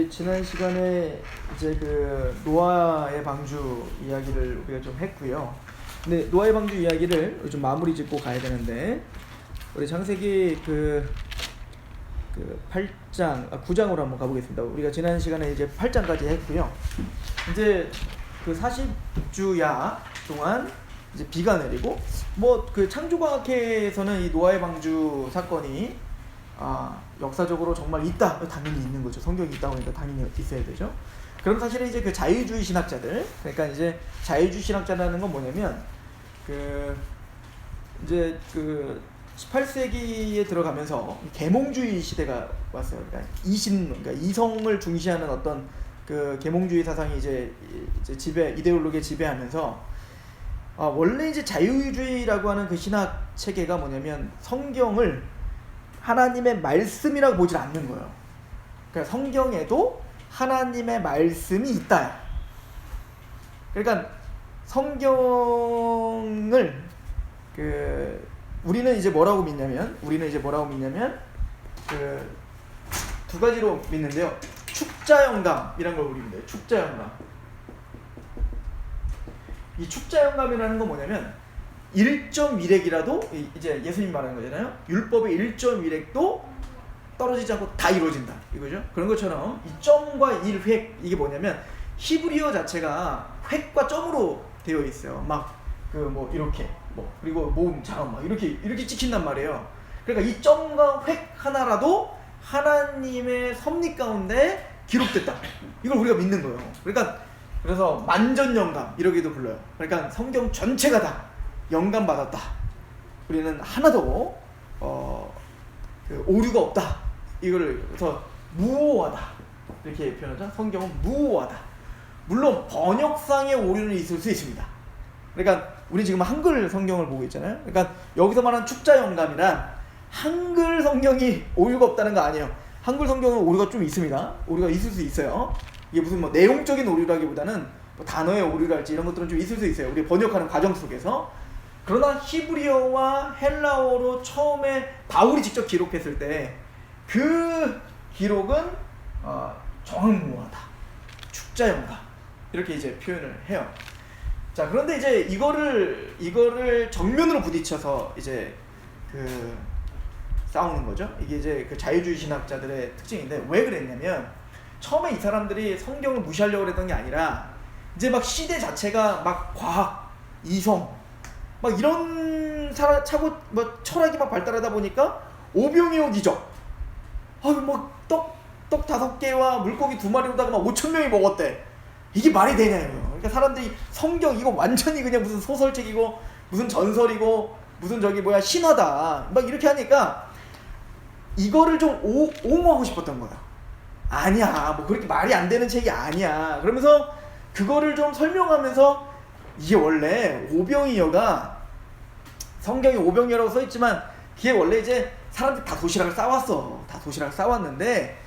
지난 시간에 이제 그 노아의 방주 이야기를 우리가 좀 했고요. 근데 노아의 방주 이야기를 좀 마무리 짓고 가야 되는데 우리 창세기 그 8장, 9장으로 한번 가보겠습니다. 우리가 지난 시간에 이제 8장까지 했고요. 이제 그 40주야 동안 이제 비가 내리고 뭐 그 창조과학회에서는 이 노아의 방주 사건이 역사적으로 정말 있다. 당연히 있는 거죠. 성경이 있다 보니까 당연히 있어야 되죠. 그럼 사실은 이제 그 자유주의 신학자들, 그러니까 이제 자유주의 신학자라는 건 뭐냐면 이제 18세기에 들어가면서 계몽주의 시대가 왔어요. 그러니까 그러니까 이성을 중시하는 어떤 그 계몽주의 사상이 이제 이데올로기에 지배하면서 원래 이제 자유주의라고 하는 그 신학 체계가 뭐냐면 성경을 하나님의 말씀이라고 보질 않는 거예요. 그러니까 성경에도 하나님의 말씀이 있다. 그러니까 성경을 우리는 이제 뭐라고 믿냐면 두 가지로 믿는데요. 축자영감이라는 걸 우리 믿어요. 축자영감. 이 축자영감이라는 건 뭐냐면 1.1획이라도 이제 예수님 말하는 거잖아요. 율법의 1.1획도 떨어지지 않고 다 이루어진다. 이거죠. 그런 것처럼 이 점과 1획 이게 뭐냐면 히브리어 자체가 획과 점으로 되어 있어요. 막 뭐 이렇게 그리고 모음 자음 막 이렇게 찍힌단 말이에요. 그러니까 이 점과 획 하나라도 하나님의 섭리 가운데 기록됐다. 이걸 우리가 믿는 거예요. 그래서 만전영감 이러기도 불러요. 그러니까 성경 전체가 다 영감 받았다. 우리는 하나도 오류가 없다. 이거를 그래서 무오하다 이렇게 표현하죠. 성경은 무오하다. 물론 번역상의 오류는 있을 수 있습니다. 그러니까 우리 지금 한글 성경을 보고 있잖아요. 그러니까 여기서 말하는 축자영감이란 한글 성경이 오류가 없다는 거 아니에요. 한글 성경은 오류가 좀 있습니다. 오류가 있을 수 있어요. 이게 무슨 뭐 내용적인 오류라기보다는 뭐 단어의 오류랄지 이런 것들은 좀 있을 수 있어요. 우리 번역하는 과정 속에서. 그러나 히브리어와 헬라어로 처음에 바울이 직접 기록했을 때 그 기록은 정확무하다, 축자영감 이렇게 이제 표현을 해요. 자, 그런데 이제 이거를 정면으로 부딪혀서 이제 싸우는 거죠. 이게 이제 그 자유주의 신학자들의 특징인데 왜 그랬냐면 처음에 이 사람들이 성경을 무시하려고 했던 게 아니라 이제 막 시대 자체가 막 과학, 이성 막 이런 철학이 막 발달하다 보니까 오병이어 기적. 막 떡 5개와 물고기 2마리로다가 막 5,000명이 먹었대. 이게 말이 되냐고요. 그러니까 사람들이 성경 이거 완전히 그냥 무슨 소설책이고 무슨 전설이고 무슨 신화다. 막 이렇게 하니까 이거를 좀 옹호하고 싶었던 거야. 아니야. 뭐 그렇게 말이 안 되는 책이 아니야. 그러면서 그거를 좀 설명하면서 이게 원래 오병이어가 성경에 오병이어라고 써있지만 그게 원래 이제 사람들이 다 도시락을 싸왔어. 다 도시락을 싸왔는데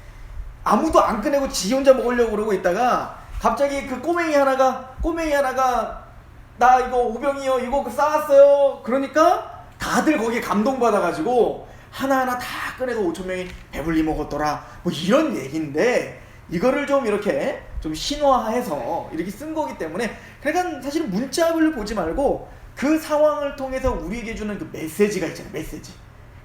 아무도 안 꺼내고 지 혼자 먹으려고 그러고 있다가 갑자기 그 꼬맹이 하나가 나 이거 오병이어 이거 싸왔어요. 그러니까 다들 거기에 감동받아가지고 하나하나 다 꺼내서 5,000명이 배불리 먹었더라. 뭐 이런 얘기인데 이거를 좀 이렇게 좀 신화해서 이렇게 쓴 거기 때문에 그러니까 사실은 문자를 보지 말고 그 상황을 통해서 우리에게 주는 그 메시지가 있잖아요. 메시지.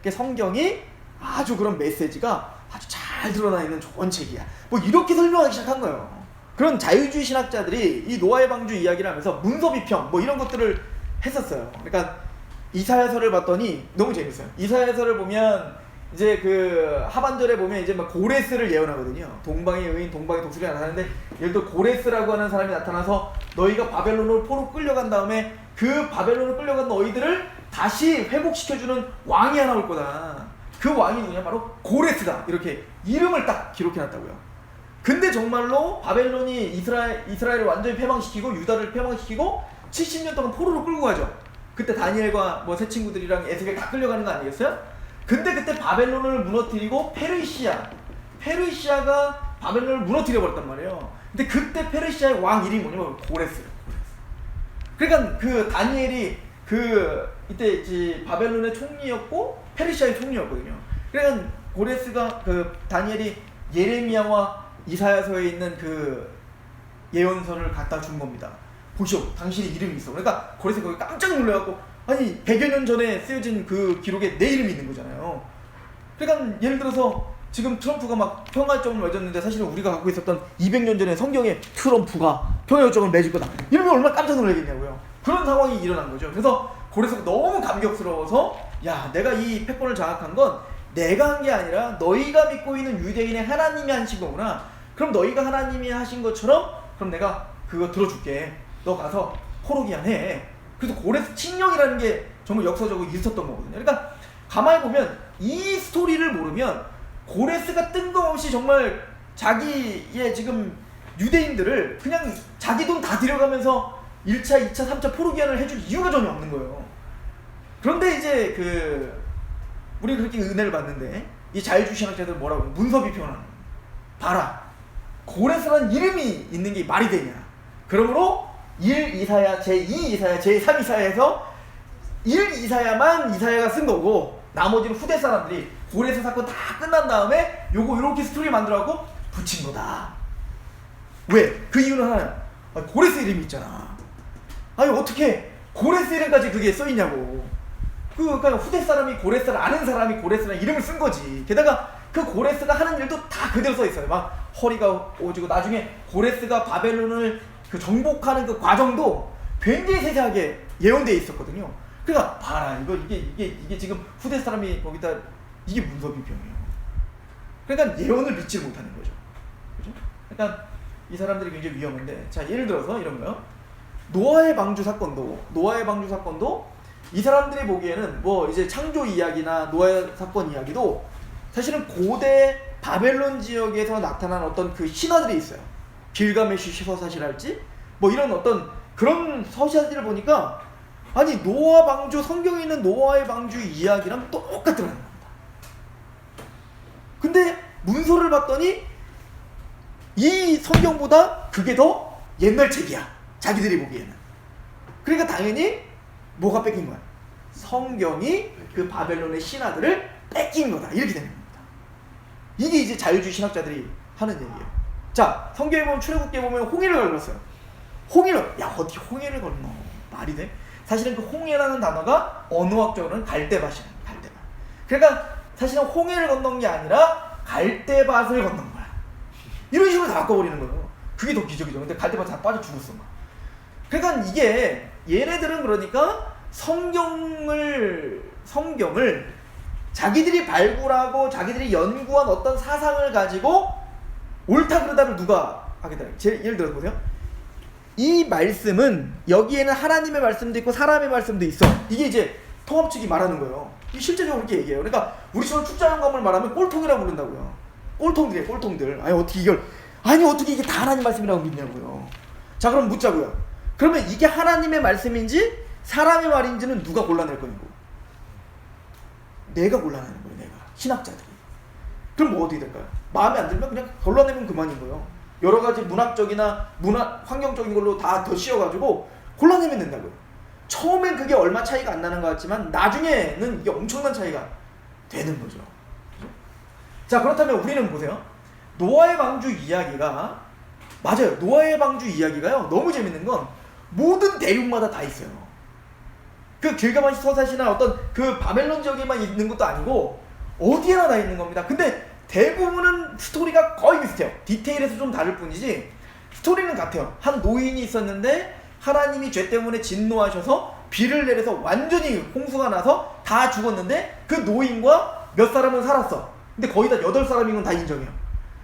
그러니까 성경이 아주 그런 메시지가 아주 잘 드러나 있는 좋은 책이야. 뭐 이렇게 설명하기 시작한 거예요. 그런 자유주의 신학자들이 이 노아의 방주 이야기를 하면서 문서 비평 뭐 이런 것들을 했었어요. 그러니까 이사야서를 봤더니 너무 재밌어요. 이사야서를 보면 이제 그 하반절에 보면 이제 막 고레스를 예언하거든요. 동방의 의인, 동방의 독수리 나타나는데 예를 들어 고레스라고 하는 사람이 나타나서 너희가 바벨론으로 포로 끌려간 다음에 그 바벨론으로 끌려간 너희들을 다시 회복시켜주는 왕이 하나 올 거다. 그 왕이 누구냐? 바로 고레스다. 이렇게 이름을 딱 기록해놨다고요. 근데 정말로 바벨론이 이스라엘을 완전히 패망시키고 유다를 패망시키고 70년 동안 포로로 끌고 가죠. 그때 다니엘과 뭐 새 친구들이랑 에스겔 다 끌려가는 거 아니겠어요? 근데 그때 바벨론을 무너뜨리고 페르시아가 바벨론을 무너뜨려 버렸단 말이에요. 근데 그때 페르시아의 왕 이름이 뭐냐면 고레스예요. 그러니까 그 다니엘이 이때 이제 바벨론의 총리였고 페르시아의 총리였거든요. 그러니까 고레스가 다니엘이 예레미야와 이사야서에 있는 그 예언서를 갖다 준 겁니다. 보시오, 당신의 이름이 있어. 그러니까 고레스가 거기 깜짝 놀라갖고, 아니 100여 년 전에 쓰여진 그 기록에 내 이름이 있는 거잖아요. 그러니까 예를 들어서 지금 트럼프가 막 평화점을 맺었는데 사실은 우리가 갖고 있었던 200년 전에 성경에 트럼프가 평화점을 맺을 거다 이러면 얼마나 깜짝 놀라겠냐고요. 그런 상황이 일어난 거죠. 그래서 고레스가 너무 감격스러워서, 야, 내가 이 패권을 장악한 건 내가 한 게 아니라 너희가 믿고 있는 유대인의 하나님이 하신 거구나. 그럼 너희가 하나님이 하신 것처럼 그럼 내가 그거 들어줄게. 너 가서 포로기한 해. 그래서 고레스 칙령이라는 게 정말 역사적으로 있었던 거거든요. 그러니까 가만히 보면 이 스토리를 모르면 고레스가 뜬금없이 정말 자기의 지금 유대인들을 그냥 자기 돈 다 들여가면서 1차, 2차, 3차 포로기한을 해줄 이유가 전혀 없는 거예요. 그런데 이제 우리 그렇게 은혜를 받는데 이 자유주의신학자들 뭐라고 해요? 문서 비평하는 거예요. 봐라, 고레스라는 이름이 있는 게 말이 되냐. 그러므로 1 이사야, 제2 이사야, 제3 이사야에서 1 이사야만 이사야가 쓴 거고 나머지는 후대 사람들이 고레스 사건 다 끝난 다음에 요거 이렇게 스토리 만들어갖고 붙인 거다. 왜? 그 이유는 하나야. 고레스 이름이 있잖아. 아니 어떻게 고레스 이름까지 그게 써있냐고. 그러니까 후대 사람이 고레스를 아는 사람이 고레스라는 이름을 쓴 거지. 게다가 그 고레스가 하는 일도 다 그대로 써있어요. 막 허리가 오지고 나중에 고레스가 바벨론을 그 정복하는 그 과정도 굉장히 세세하게 예언되어 있었거든요. 그러니까 봐라, 이게 지금 후대 사람이 거기다 이게 문서 비평이에요. 그러니까 예언을 믿지 못하는 거죠. 그죠? 그러니까 이 사람들이 굉장히 위험한데, 자 예를 들어서 이런 거요. 노아의 방주 사건도 이 사람들이 보기에는 뭐 이제 창조 이야기나 노아의 사건 이야기도 사실은 고대 바벨론 지역에서 나타난 어떤 그 신화들이 있어요. 길가메시 서사시랄지 뭐 이런 어떤 그런 서사들을 보니까 아니 노아 방주, 성경에 있는 노아의 방주 이야기랑 똑같더라는 겁니다. 근데 문서를 봤더니 이 성경보다 그게 더 옛날 책이야, 자기들이 보기에는. 그러니까 당연히 뭐가 뺏긴 거야? 성경이 그 바벨론의 신화들을 뺏긴 거다, 이렇게 되는 겁니다. 이게 이제 자유주의 신학자들이 하는 얘기예요. 자, 성경에 보면 출애굽기에 보면 홍해를 걸었어요. 홍해를, 야 어떻게 홍해를 건너? 말이 돼? 사실은 그 홍해라는 단어가 언어학적으로는 갈대밭이에요. 갈대밭. 그러니까 사실은 홍해를 건넌 게 아니라 갈대밭을 건넌 거야. 이런 식으로 다 바꿔버리는 거예요. 그게 더 기적이죠. 근데 갈대밭 다 빠져 죽었어. 그러니까 이게 얘네들은 그러니까 성경을 자기들이 발굴하고 자기들이 연구한 어떤 사상을 가지고 옳다 그르다를 누가 하겠다. 예를 들어 보세요. 이 말씀은 여기에는 하나님의 말씀도 있고 사람의 말씀도 있어. 이게 이제 통합 측이 말하는 거예요. 실제적으로 그렇게 얘기해요. 그러니까 우리처럼 축자 영감을 말하면 꼴통이라고 부른다고요. 꼴통들이에요, 꼴통들. 아니 어떻게 이게 다 하나님 말씀이라고 믿냐고요. 자, 그럼 묻자고요. 그러면 이게 하나님의 말씀인지 사람의 말인지는 누가 골라낼 거냐고. 내가 골라내는 거예요, 내가. 신학자들이. 그럼 뭐 어떻게 될까요? 마음에 안 들면 그냥 골라내면 그만인 거예요. 여러 가지 문학적이나 환경적인 걸로 다 더 씌워가지고 골라내면 된다고요. 처음엔 그게 얼마 차이가 안 나는 것 같지만 나중에는 이게 엄청난 차이가 되는 거죠. 자, 그렇다면 우리는 보세요. 노아의 방주 이야기가, 맞아요, 노아의 방주 이야기가요 너무 재밌는 건 모든 대륙마다 다 있어요. 그 길가메시 서사시나 어떤 그 바벨론 지역에만 있는 것도 아니고 어디에나 다 있는 겁니다. 근데 대부분은 스토리가 거의 비슷해요. 디테일에서 좀 다를 뿐이지 스토리는 같아요. 한 노인이 있었는데 하나님이 죄 때문에 진노하셔서 비를 내려서 완전히 홍수가 나서 다 죽었는데 그 노인과 몇 사람은 살았어. 근데 거의 다 8사람인 건 다 인정해요.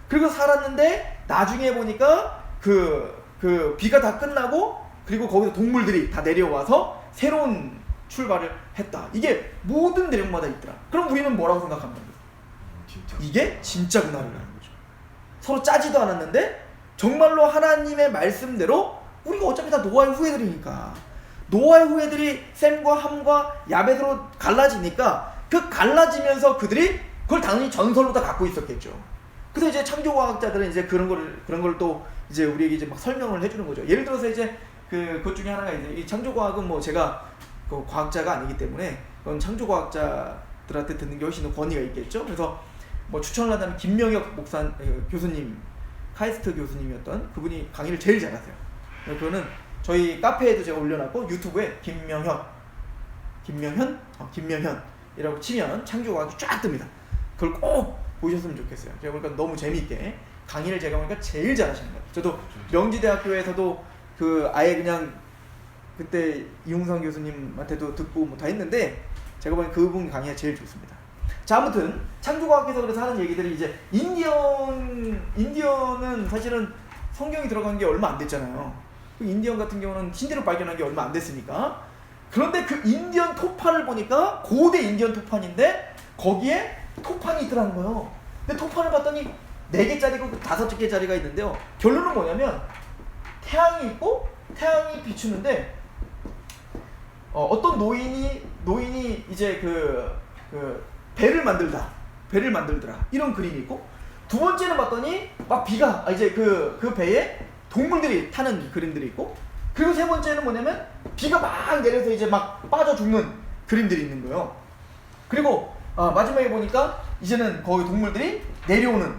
그리고 살았는데 나중에 보니까 그 비가 다 끝나고 그리고 거기서 동물들이 다 내려와서 새로운 출발을 했다. 이게 모든 내용마다 있더라. 그럼 우리는 뭐라고 생각합니까? 이게 진짜구나라는 거죠. 서로 짜지도 않았는데 정말로 하나님의 말씀대로, 우리가 어차피 다 노아의 후예들이니까 노아의 후예들이 셈과 함과 야벳으로 갈라지니까 그 갈라지면서 그들이 그걸 당연히 전설로 다 갖고 있었겠죠. 그래서 이제 창조과학자들은 이제 그런 걸 또 이제 우리에게 이제 막 설명을 해주는 거죠. 예를 들어서 이제 그것 중에 하나가 이제 이 창조과학은 뭐 제가 그 과학자가 아니기 때문에 그건 창조과학자들한테 듣는 게 훨씬 더 권위가 있겠죠. 그래서 뭐 추천을 한다면 김명혁 교수님 카이스트 교수님이었던 그분이 강의를 제일 잘하세요. 그거는 저희 카페에도 제가 올려놨고 유튜브에 김명현이라고 치면 창조과학이 쫙 뜹니다. 그걸 꼭 보셨으면 좋겠어요. 제가 보니까 너무 재미있게 강의를 제가 보니까 제일 잘하시는 거예요. 저도 명지대학교에서도 그 아예 그냥 그때 이용상 교수님한테도 듣고 뭐 다 했는데 제가 보니까 그분 강의가 제일 좋습니다. 자, 아무튼 창조과학에서 그래서 하는 얘기들이 이제 인디언은 사실은 성경이 들어간 게 얼마 안 됐잖아요. 인디언 같은 경우는 신대륙 발견한 게 얼마 안 됐으니까. 그런데 그 인디언 토판을 보니까 고대 인디언 토판인데 거기에 토판이 있더라는 거예요. 근데 토판을 봤더니 4개짜리고 5개짜리가 있는데요. 결론은 뭐냐면 태양이 있고 태양이 비추는데 어떤 노인이 이제 그 배를 만들더라 이런 그림이 있고, 두 번째는 봤더니 막 비가 이제 그 배에 동물들이 타는 그림들이 있고, 그리고 세 번째는 뭐냐면 비가 막 내려서 이제 막 빠져 죽는 그림들이 있는 거예요. 그리고 마지막에 보니까 이제는 거기 동물들이 내려오는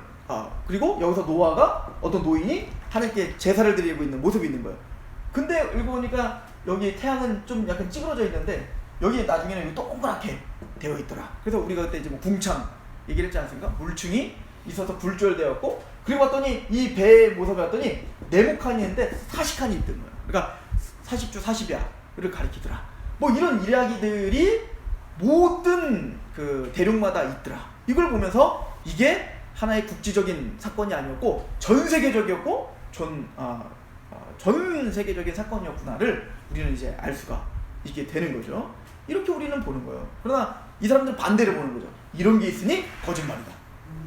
그리고 여기서 노아가 어떤 노인이 하나님께 제사를 드리고 있는 모습이 있는 거예요. 근데 읽어보니까 여기 태양은 좀 약간 찌그러져 있는데 여기 나중에는 동그랗게 되어 있더라. 그래서 우리가 그때 이제 뭐 궁창 얘기를 했지 않습니까? 물층이 있어서 굴절되었고, 그리고 봤더니 이 배의 모습을 봤더니 네모칸이 있는데 40칸이 있던 거예요. 그러니까 40주 40야를 가리키더라. 뭐 이런 이야기들이 모든 그 대륙마다 있더라. 이걸 보면서 이게 하나의 국지적인 사건이 아니었고 전 세계적이었고 전 세계적인 사건이었구나를 우리는 이제 알 수가 있게 되는 거죠. 이렇게 우리는 보는 거예요. 그러나 이 사람들은 반대를 보는 거죠. 이런 게 있으니 거짓말이다.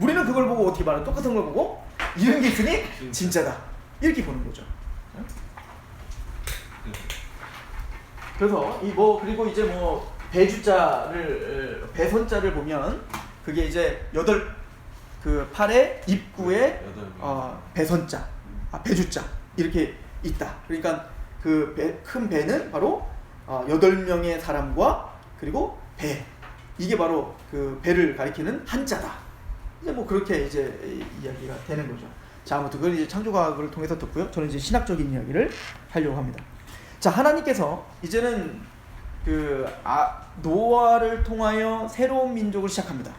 우리는 그걸 보고 어떻게 말해? 똑같은 걸 보고 이런 게 있으니 진짜다. 이렇게 보는 거죠. 그래서 그리고 이제 뭐 배선자를 보면 그게 이제 그 팔의 입구에 배선자, 배주자 이렇게 있다. 그러니까 그 큰 배는 바로 8명의 사람과 그리고 배, 이게 바로 그 배를 가리키는 한자다. 이제 뭐 그렇게 이제 이야기가 되는 거죠. 자, 아무튼 그걸 이제 창조과학을 통해서 듣고요. 저는 이제 신학적인 이야기를 하려고 합니다. 자, 하나님께서 이제는 노아를 통하여 새로운 민족을 시작합니다.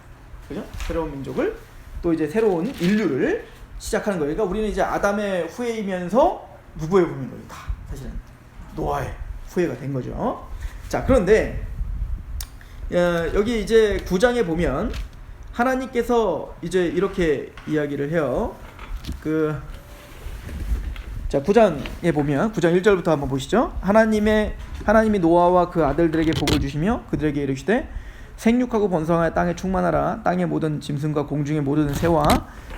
그죠? 새로운 민족을, 또 이제 새로운 인류를 시작하는 거예요. 그러니까 우리는 이제 아담의 후예이면서 누구의 후예인 거예요? 다 사실은 노아의 후예가 된 거죠. 자, 그런데 여기 이제 9장에 보면 하나님께서 이제 이렇게 이야기를 해요. 자, 9장에 보면 9장 1절부터 한번 보시죠. 하나님이 노아와 그 아들들에게 복을 주시며 그들에게 이르시되 생육하고 번성하여 땅에 충만하라. 땅의 모든 짐승과 공중의 모든 새와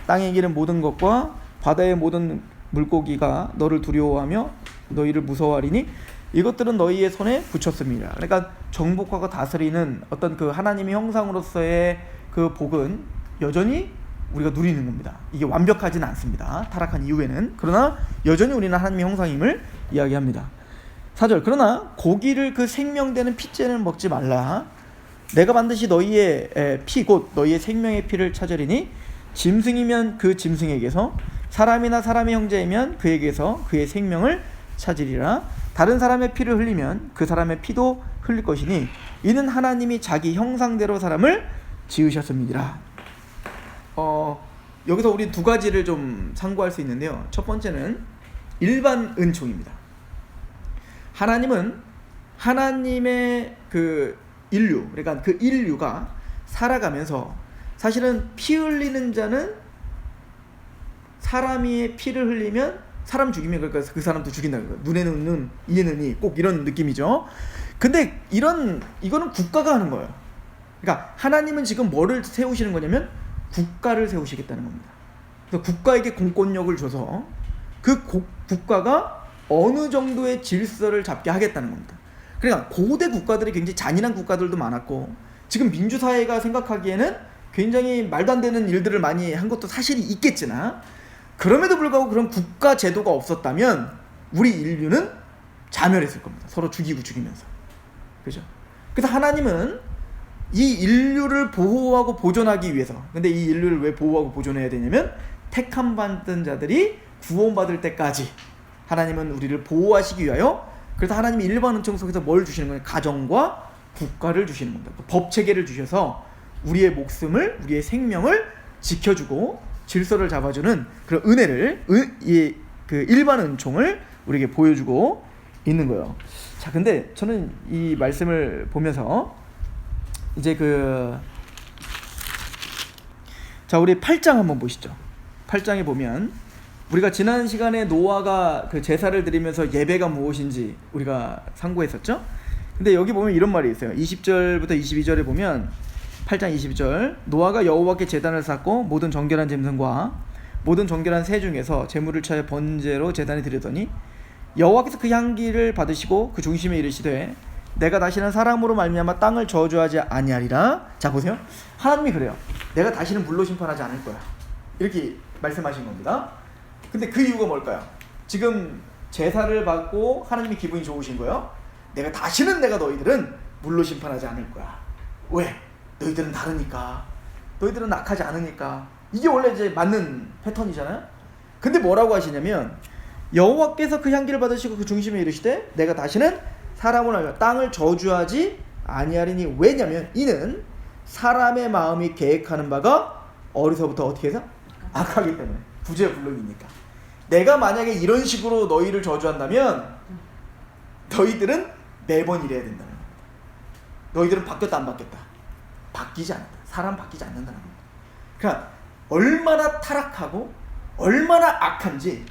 땅에 기는 모든 것과 바다의 모든 물고기가 너를 두려워하며 너희를 무서워하리니 이것들은 너희의 손에 붙였습니다. 그러니까 정복하고 다스리는 어떤 그 하나님의 형상으로서의 그 복은 여전히 우리가 누리는 겁니다. 이게 완벽하지는 않습니다. 타락한 이후에는. 그러나 여전히 우리는 하나님의 형상임을 이야기합니다. 4절, 그러나 고기를 그 생명되는 피째는 먹지 말라. 내가 반드시 너희의 피 곧 너희의 생명의 피를 찾으리니 짐승이면 그 짐승에게서, 사람이나 사람의 형제이면 그에게서 그의 생명을 찾으리라. 다른 사람의 피를 흘리면 그 사람의 피도 흘릴 것이니 이는 하나님이 자기 형상대로 사람을 지으셨음이니라. 여기서 우리 두 가지를 좀 상고할 수 있는데요. 첫 번째는 일반 은총입니다. 하나님은 하나님의 그 인류, 그러니까 그 인류가 살아가면서 사실은 피 흘리는 자는 사람이 피를 흘리면 사람 죽이면 그러니까 그 사람도 죽인다는 거예요. 눈에는 눈, 이에는 이, 꼭 이런 느낌이죠. 근데 이거는 국가가 하는 거예요. 그러니까 하나님은 지금 뭐를 세우시는 거냐면 국가를 세우시겠다는 겁니다. 그래서 국가에게 공권력을 줘서 그 국가가 어느 정도의 질서를 잡게 하겠다는 겁니다. 그러니까 고대 국가들이 굉장히 잔인한 국가들도 많았고 지금 민주사회가 생각하기에는 굉장히 말도 안 되는 일들을 많이 한 것도 사실이 있겠지나 그럼에도 불구하고 그런 국가 제도가 없었다면 우리 인류는 자멸했을 겁니다. 서로 죽이면서. 그죠? 그래서 하나님은 이 인류를 보호하고 보존하기 위해서, 근데 이 인류를 왜 보호하고 보존해야 되냐면 택함 받은 자들이 구원받을 때까지 하나님은 우리를 보호하시기 위하여, 그래서 하나님이 일반 은총 속에서 뭘 주시는 거예요? 가정과 국가를 주시는 겁니다. 법 체계를 주셔서 우리의 목숨을, 우리의 생명을 지켜주고 질서를 잡아주는 그런 은혜를, 그 일반 은총을 우리에게 보여주고 있는 거예요. 자, 근데 저는 이 말씀을 보면서 이제 자, 우리 8장 한번 보시죠. 8장에 보면 우리가 지난 시간에 노아가 그 제사를 드리면서 예배가 무엇인지 우리가 상고했었죠. 근데 여기 보면 이런 말이 있어요. 20절부터 22절에 보면 8장 22절, 노아가 여호와께 제단을 쌓고 모든 정결한 짐승과 모든 정결한 새 중에서 제물을 취하여 번제로 제단에 드리더니 여호와께서 그 향기를 받으시고 그 중심에 이르시되 내가 다시는 사람으로 말미암아 땅을 저주하지 아니하리라. 자, 보세요. 하나님이 그래요. 내가 다시는 물로 심판하지 않을 거야, 이렇게 말씀하신 겁니다. 근데 그 이유가 뭘까요? 지금 제사를 받고 하나님이 기분이 좋으신 거예요. 내가 너희들은 물로 심판하지 않을 거야. 왜? 너희들은 다르니까, 너희들은 악하지 않으니까. 이게 원래 이제 맞는 패턴이잖아요. 근데 뭐라고 하시냐면 여호와께서 그 향기를 받으시고 그 중심에 이르시되 내가 다시는 사람을 알며 땅을 저주하지 아니하리니. 왜냐면 이는 사람의 마음이 계획하는 바가 어려서부터 어떻게 해서? 악하기 때문에. 부재불능이니까. 내가 만약에 이런 식으로 너희를 저주한다면 너희들은 매번 이래야 된다는 겁니다. 너희들은 바뀌었다 안 바뀌었다? 바뀌지 않는다. 사람 바뀌지 않는다는 겁니다. 그러니까 얼마나 타락하고 얼마나 악한지,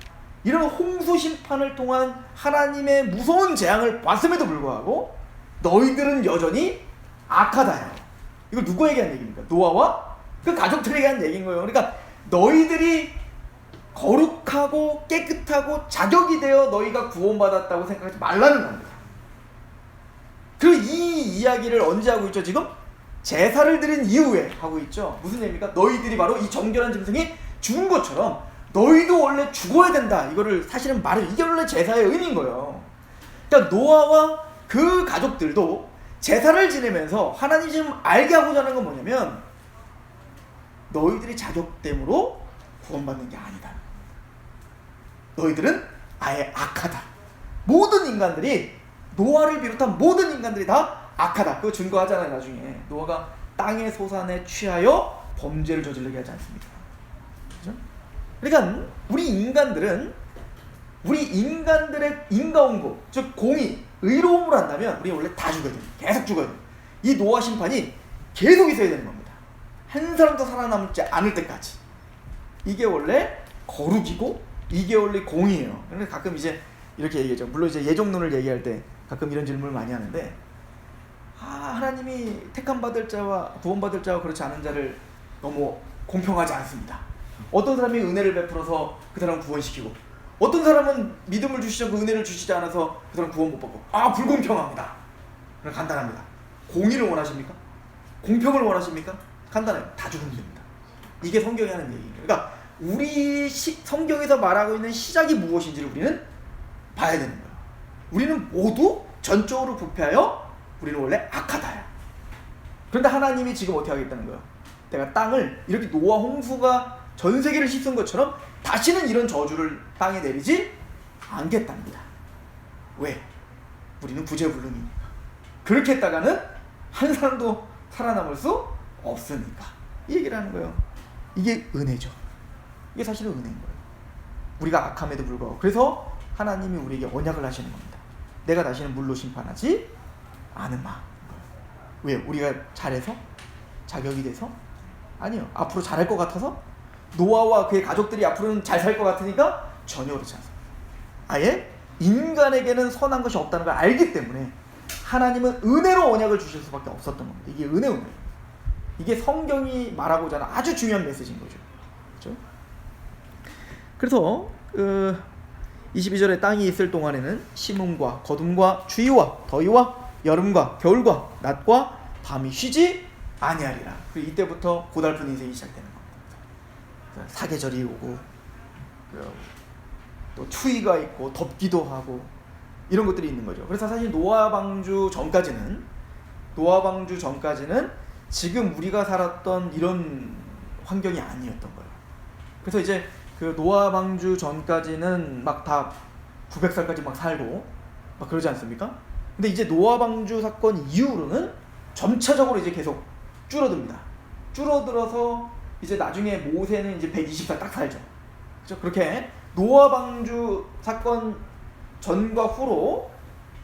이런 홍수 심판을 통한 하나님의 무서운 재앙을 봤음에도 불구하고 너희들은 여전히 악하다요. 이걸 누구에게 한 얘기입니까? 노아와 그 가족들에게 한 얘기인 거예요. 그러니까 너희들이 거룩하고 깨끗하고 자격이 되어 너희가 구원받았다고 생각하지 말라는 겁니다. 그리고 이 이야기를 언제 하고 있죠? 지금 제사를 드린 이후에 하고 있죠. 무슨 얘기입니까? 너희들이 바로 이 정결한 짐승이 죽은 것처럼 너희도 원래 죽어야 된다. 이거를 사실은 말해, 이게 원래 제사의 의미인 거예요. 그러니까 노아와 그 가족들도 제사를 지내면서 하나님이 지금 알게 하고자 하는 건 뭐냐면 너희들이 자격됨으로 구원받는 게 아니다. 너희들은 아예 악하다. 모든 인간들이, 노아를 비롯한 모든 인간들이 다 악하다. 그거 증거하잖아요. 나중에 노아가 땅의 소산에 취하여 범죄를 저지르게 하지 않습니까? 그렇죠? 그러니까 우리 인간들의 인과응보, 즉 공의, 의로움을 한다면 우리 원래 다 죽어야 돼요. 계속 죽어야 돼요. 이 노아 심판이 계속 있어야 되는 겁니다. 한 사람도 살아남지 않을 때까지. 이게 원래 거룩이고 이게 원래 공의예요. 그래서 가끔 이제 이렇게 얘기하죠. 물론 이제 예정론을 얘기할 때 가끔 이런 질문을 많이 하는데, 하나님이 택함받을 자와 구원받을 자와 그렇지 않은 자를 너무 공평하지 않습니다. 어떤 사람이 은혜를 베풀어서 그 사람을 구원시키고, 어떤 사람은 믿음을 주시죠. 그 은혜를 주시지 않아서 그 사람 구원 못 받고. 불공평합니다. 그럼 간단합니다. 공의를 원하십니까? 공평을 원하십니까? 간단해요. 다 죽으면 됩니다. 이게 성경이 하는 얘기예요. 그러니까 우리 성경에서 말하고 있는 시작이 무엇인지를 우리는 봐야 되는 거예요. 우리는 모두 전적으로 부패하여 우리는 원래 악하다요. 그런데 하나님이 지금 어떻게 하겠다는 거예요? 내가 땅을 이렇게 노아 홍수가 전 세계를 씻은 것처럼 다시는 이런 저주를 땅에 내리지 않겠답니다. 왜? 우리는 부재불능이니까. 그렇게 했다가는 한 사람도 살아남을 수 없으니까. 이 얘기를 하는 거예요. 이게 은혜죠. 이게 사실은 은혜인 거예요. 우리가 악함에도 불구하고. 그래서 하나님이 우리에게 언약을 하시는 겁니다. 내가 다시는 물로 심판하지 않으마. 왜? 우리가 잘해서? 자격이 돼서? 아니요. 앞으로 잘할 것 같아서? 노아와 그의 가족들이 앞으로는 잘 살 것 같으니까? 전혀 그렇지 않습니다. 아예 인간에게는 선한 것이 없다는 걸 알기 때문에 하나님은 은혜로 언약을 주실 수밖에 없었던 겁니다. 이게 은혜예요. 이게 성경이 말하고자 하는 아주 중요한 메시지인 거죠. 그렇죠? 그래서 22절에 땅이 있을 동안에는 심음과 거둠과 추위와 더위와 여름과 겨울과 낮과 밤이 쉬지 아니하리라. 그리고 이때부터 고달픈 인생이 시작되는 겁니다. 사계절이 오고 또 추위가 있고 덥기도 하고 이런 것들이 있는 거죠. 그래서 사실 노아 방주 전까지는 지금 우리가 살았던 이런 환경이 아니었던 거예요. 그래서 이제 그 노아 방주 전까지는 막 다 900살까지 막 살고 막 그러지 않습니까? 근데 이제 노아 방주 사건 이후로는 점차적으로 이제 계속 줄어듭니다. 줄어들어서 이제 나중에 모세는 이제 120살 딱 살죠. 그렇죠? 그렇게 노아 방주 사건 전과 후로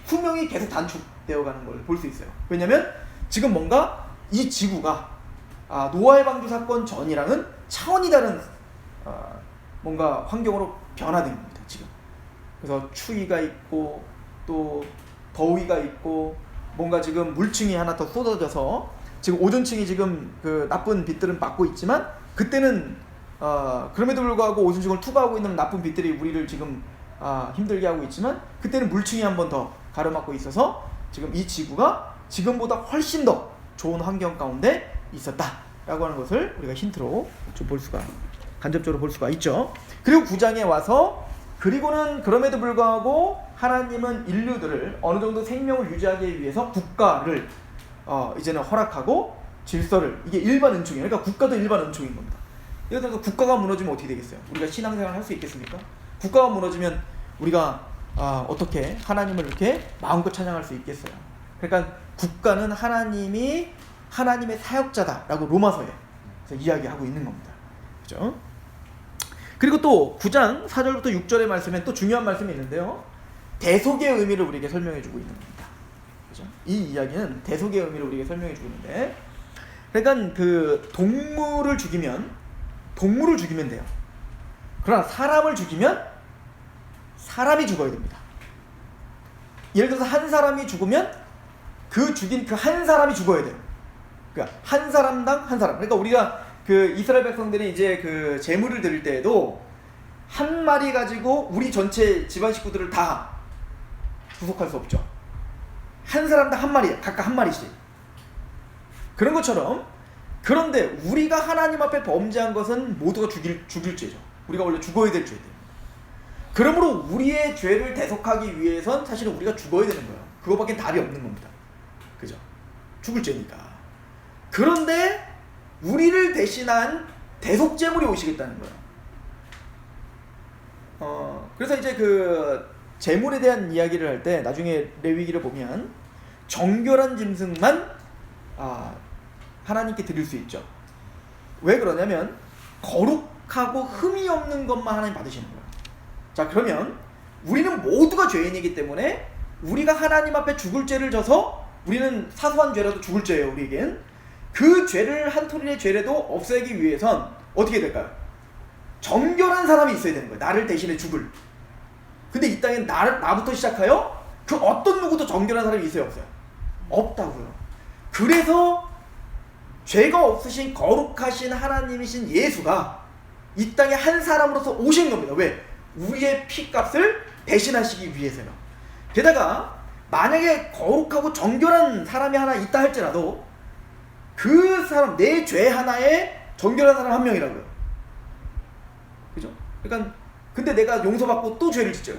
수명이 계속 단축되어 가는 걸 볼 수 있어요. 왜냐면 지금 뭔가 이 지구가 노아의 방주 사건 전이랑은 차원이 다른 뭔가 환경으로 변화된 겁니다. 지금. 그래서 추위가 있고 또 더위가 있고 뭔가 지금 물층이 하나 더 쏟아져서 지금 오존층이 지금 그 나쁜 빛들은 막고 있지만 그때는 그럼에도 불구하고 오존층을 투과하고 있는 나쁜 빛들이 우리를 지금 힘들게 하고 있지만 그때는 물층이 한 번 더 가로막고 있어서 지금 이 지구가 지금보다 훨씬 더 좋은 환경 가운데 있었다라고 하는 것을 우리가 힌트로 좀 간접적으로 볼 수가 있죠. 그리고 9장에 와서 그리고는 그럼에도 불구하고 하나님은 인류들을 어느 정도 생명을 유지하기 위해서 국가를 이제는 허락하고 질서를, 이게 일반 은총이에요. 그러니까 국가도 일반 은총인 겁니다. 예를 들어서 국가가 무너지면 어떻게 되겠어요? 우리가 신앙생활 할 수 있겠습니까? 국가가 무너지면 우리가 어떻게 하나님을 이렇게 마음껏 찬양할 수 있겠어요? 그러니까 국가는 하나님이 하나님의 사역자다라고 로마서에 이야기하고 있는 겁니다. 그죠? 그리고 또 9장 4절부터 6절의 말씀에 또 중요한 말씀이 있는데요. 대속의 의미를 우리에게 설명해 주고 있는 겁니다. 그죠? 이 이야기는 대속의 의미를 우리에게 설명해 주고 있는데, 그러니까 그 동물을 죽이면 돼요. 그러나 사람을 죽이면 사람이 죽어야 됩니다. 예를 들어서 한 사람이 죽으면 그 죽인 그 한 사람이 죽어야 돼요. 그러니까 한 사람당 한 사람. 그러니까 우리가 그 이스라엘 백성들이 이제 그 제물을 드릴 때에도 한 마리 가지고 우리 전체 집안 식구들을 다 구속할 수 없죠. 한 사람당 한 마리, 각각 한 마리씩. 그런 것처럼, 그런데 우리가 하나님 앞에 범죄한 것은 모두가 죽일 죄죠. 우리가 원래 죽어야 될 죄들. 그러므로 우리의 죄를 대속하기 위해선 사실은 우리가 죽어야 되는 거예요. 그거밖에 답이 없는 겁니다. 그죠? 죽을 죄니까. 그런데 우리를 대신한 대속제물이 오시겠다는 거예요. 그래서 이제 그 제물에 대한 이야기를 할 때 나중에 레위기를 보면 정결한 짐승만 하나님께 드릴 수 있죠. 왜 그러냐면 거룩하고 흠이 없는 것만 하나님 받으시는 거예요. 자, 그러면 우리는 모두가 죄인이기 때문에 우리가 하나님 앞에 죽을 죄를 져서, 우리는 사소한 죄라도 죽을 죄예요. 우리에겐 그 죄를, 한 토리의 죄라도 없애기 위해선 어떻게 될까요? 정결한 사람이 있어야 되는 거예요. 나를 대신해 죽을. 근데 이 땅엔 나부터 시작하여 그 어떤 누구도 정결한 사람이 있어요, 없어요? 없다고요. 그래서 죄가 없으신 거룩하신 하나님이신 예수가 이 땅에 한 사람으로서 오신 겁니다. 왜? 우리의 피값을 대신하시기 위해서요. 게다가 만약에 거룩하고 정결한 사람이 하나 있다 할지라도 그 사람, 내 죄 하나에 정결한 사람 한 명이라고요. 그죠? 그러니까 근데 내가 용서받고 또 죄를 짓죠.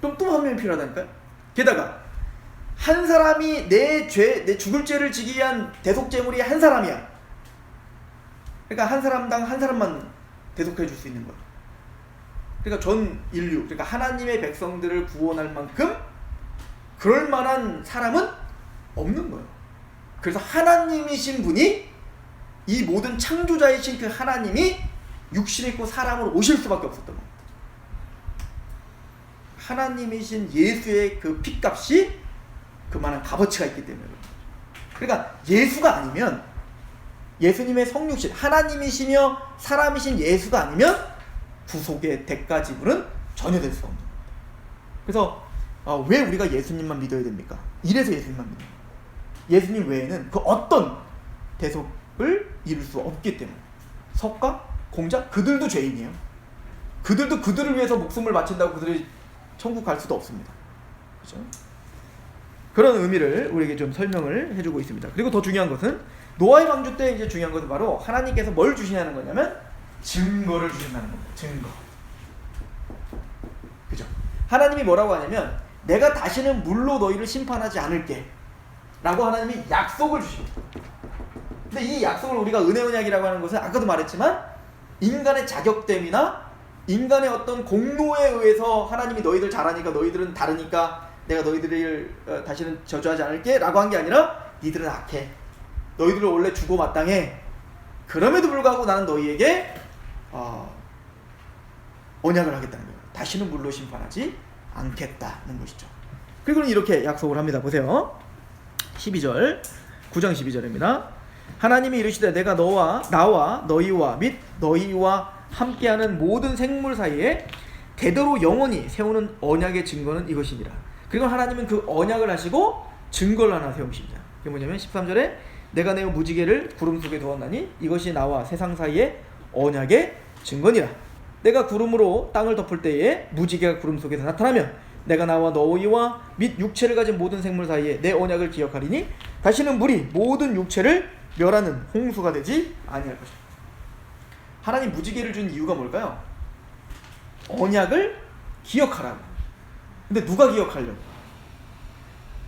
그럼 또 한 명이 필요하다니까요. 게다가 한 사람이 내 죽을 죄를 지기 위한 대속제물이 한 사람이야. 그러니까 한 사람당 한 사람만 대속해 줄 수 있는 거예요. 그러니까 전 인류, 그러니까 하나님의 백성들을 구원할 만큼 그럴 만한 사람은 없는 거예요. 그래서 하나님이신 분이, 이 모든 창조자이신 그 하나님이 육신을 입고 사람으로 오실 수밖에 없었던 겁니다. 하나님이신 예수의 그 핏값이 그만한 값어치가 있기 때문에. 그러니까 예수가 아니면, 예수님의 성육신, 하나님이시며 사람이신 예수가 아니면 구속의 대가 지불은 전혀 될 수가 없는 겁니다. 그래서 왜 우리가 예수님만 믿어야 됩니까? 이래서 예수님만 믿는 거예요. 예수님 외에는 그 어떤 대속을 이룰 수 없기 때문에. 석가, 공자, 그들도 죄인이에요. 그들도 그들을 위해서 목숨을 바친다고 그들이 천국 갈 수도 없습니다. 그렇죠? 그런 의미를 우리에게 좀 설명을 해주고 있습니다. 그리고 더 중요한 것은, 노아의 방주 때 이제 중요한 것은 바로 하나님께서 뭘 주시냐는 거냐면 증거를 주신다는 겁니다. 증거. 그죠? 하나님이 뭐라고 하냐면, 내가 다시는 물로 너희를 심판하지 않을게 라고 하나님이 약속을 주십니다. 근데 이 약속을 우리가 은혜 언약이라고 하는 것은 아까도 말했지만 인간의 자격됨이나 인간의 어떤 공로에 의해서 하나님이 너희들 잘하니까 너희들은 다르니까 내가 너희들을 다시는 저주하지 않을게 라고 한 게 아니라 니들은 악해. 너희들은 원래 주고 마땅해. 그럼에도 불구하고 나는 너희에게 언약을 하겠다는 거예요. 다시는 물로 심판하지 않겠다는 것이죠. 그리고는 이렇게 약속을 합니다. 보세요. 12절 9장 12절입니다. 하나님이 이르시되 내가 나와 너희와 및 너희와 함께하는 모든 생물 사이에 대대로 영원히 세우는 언약의 증거는 이것이니라. 그리고 하나님은 그 언약을 하시고 증거를 하나 세우십니다. 그게 뭐냐면 13절에 내가 내 무지개를 구름 속에 두었나니 이것이 나와 세상 사이에 언약의 증거니라. 내가 구름으로 땅을 덮을 때에 무지개가 구름 속에서 나타나면 내가 나와 너희와 및 육체를 가진 모든 생물 사이에 내 언약을 기억하리니 다시는 물이 모든 육체를 멸하는 홍수가 되지 아니할 것이다. 하나님 무지개를 준 이유가 뭘까요? 언약을 기억하라고. 근데 누가 기억하려고?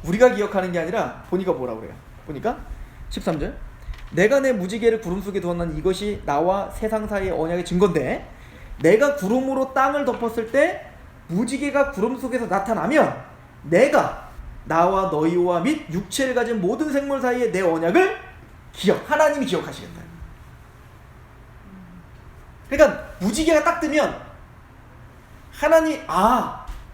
우리가 기억하는 게 아니라 보니까 뭐라고 그래요? 보니까 13절 내가 내 무지개를 구름 속에 두었나니 이것이 나와 세상 사이의 언약의 증거인데 내가 구름으로 땅을 덮었을 때 무지개가 구름 속에서 나타나면 내가 나와 너희와 및 육체를 가진 모든 생물 사이에 내 언약을 하나님이 기억하시겠다. 그러니까 무지개가 딱 뜨면 하나님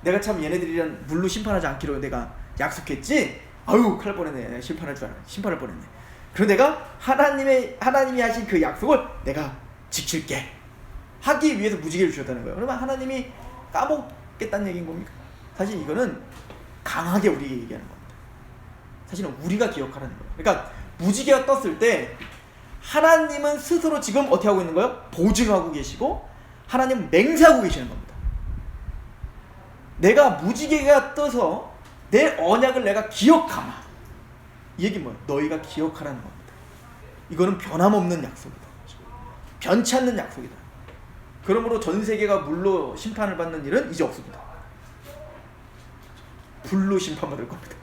내가 참 얘네들이랑 물로 심판하지 않기로 내가 약속했지. 아유 큰일 날 뻔했네. 내가 심판할 뻔했네. 그럼 내가 하나님이 하신 그 약속을 내가 지킬게 하기 위해서 무지개를 주셨다는 거예요. 그러면 하나님이 까먹겠다는 얘기인 겁니까? 사실 이거는 강하게 우리에게 얘기하는 겁니다. 사실은 우리가 기억하라는 거예요. 그러니까 무지개가 떴을 때 하나님은 스스로 지금 어떻게 하고 있는 거예요? 보증하고 계시고 하나님은 맹세하고 계시는 겁니다. 내가 무지개가 떠서 내 언약을 내가 기억하마. 이 얘기는 뭐예요? 너희가 기억하라는 겁니다. 이거는 변함없는 약속이다. 변치 않는 약속이다. 그러므로 전 세계가 물로 심판을 받는 일은 이제 없습니다. 불로 심판받을 겁니다.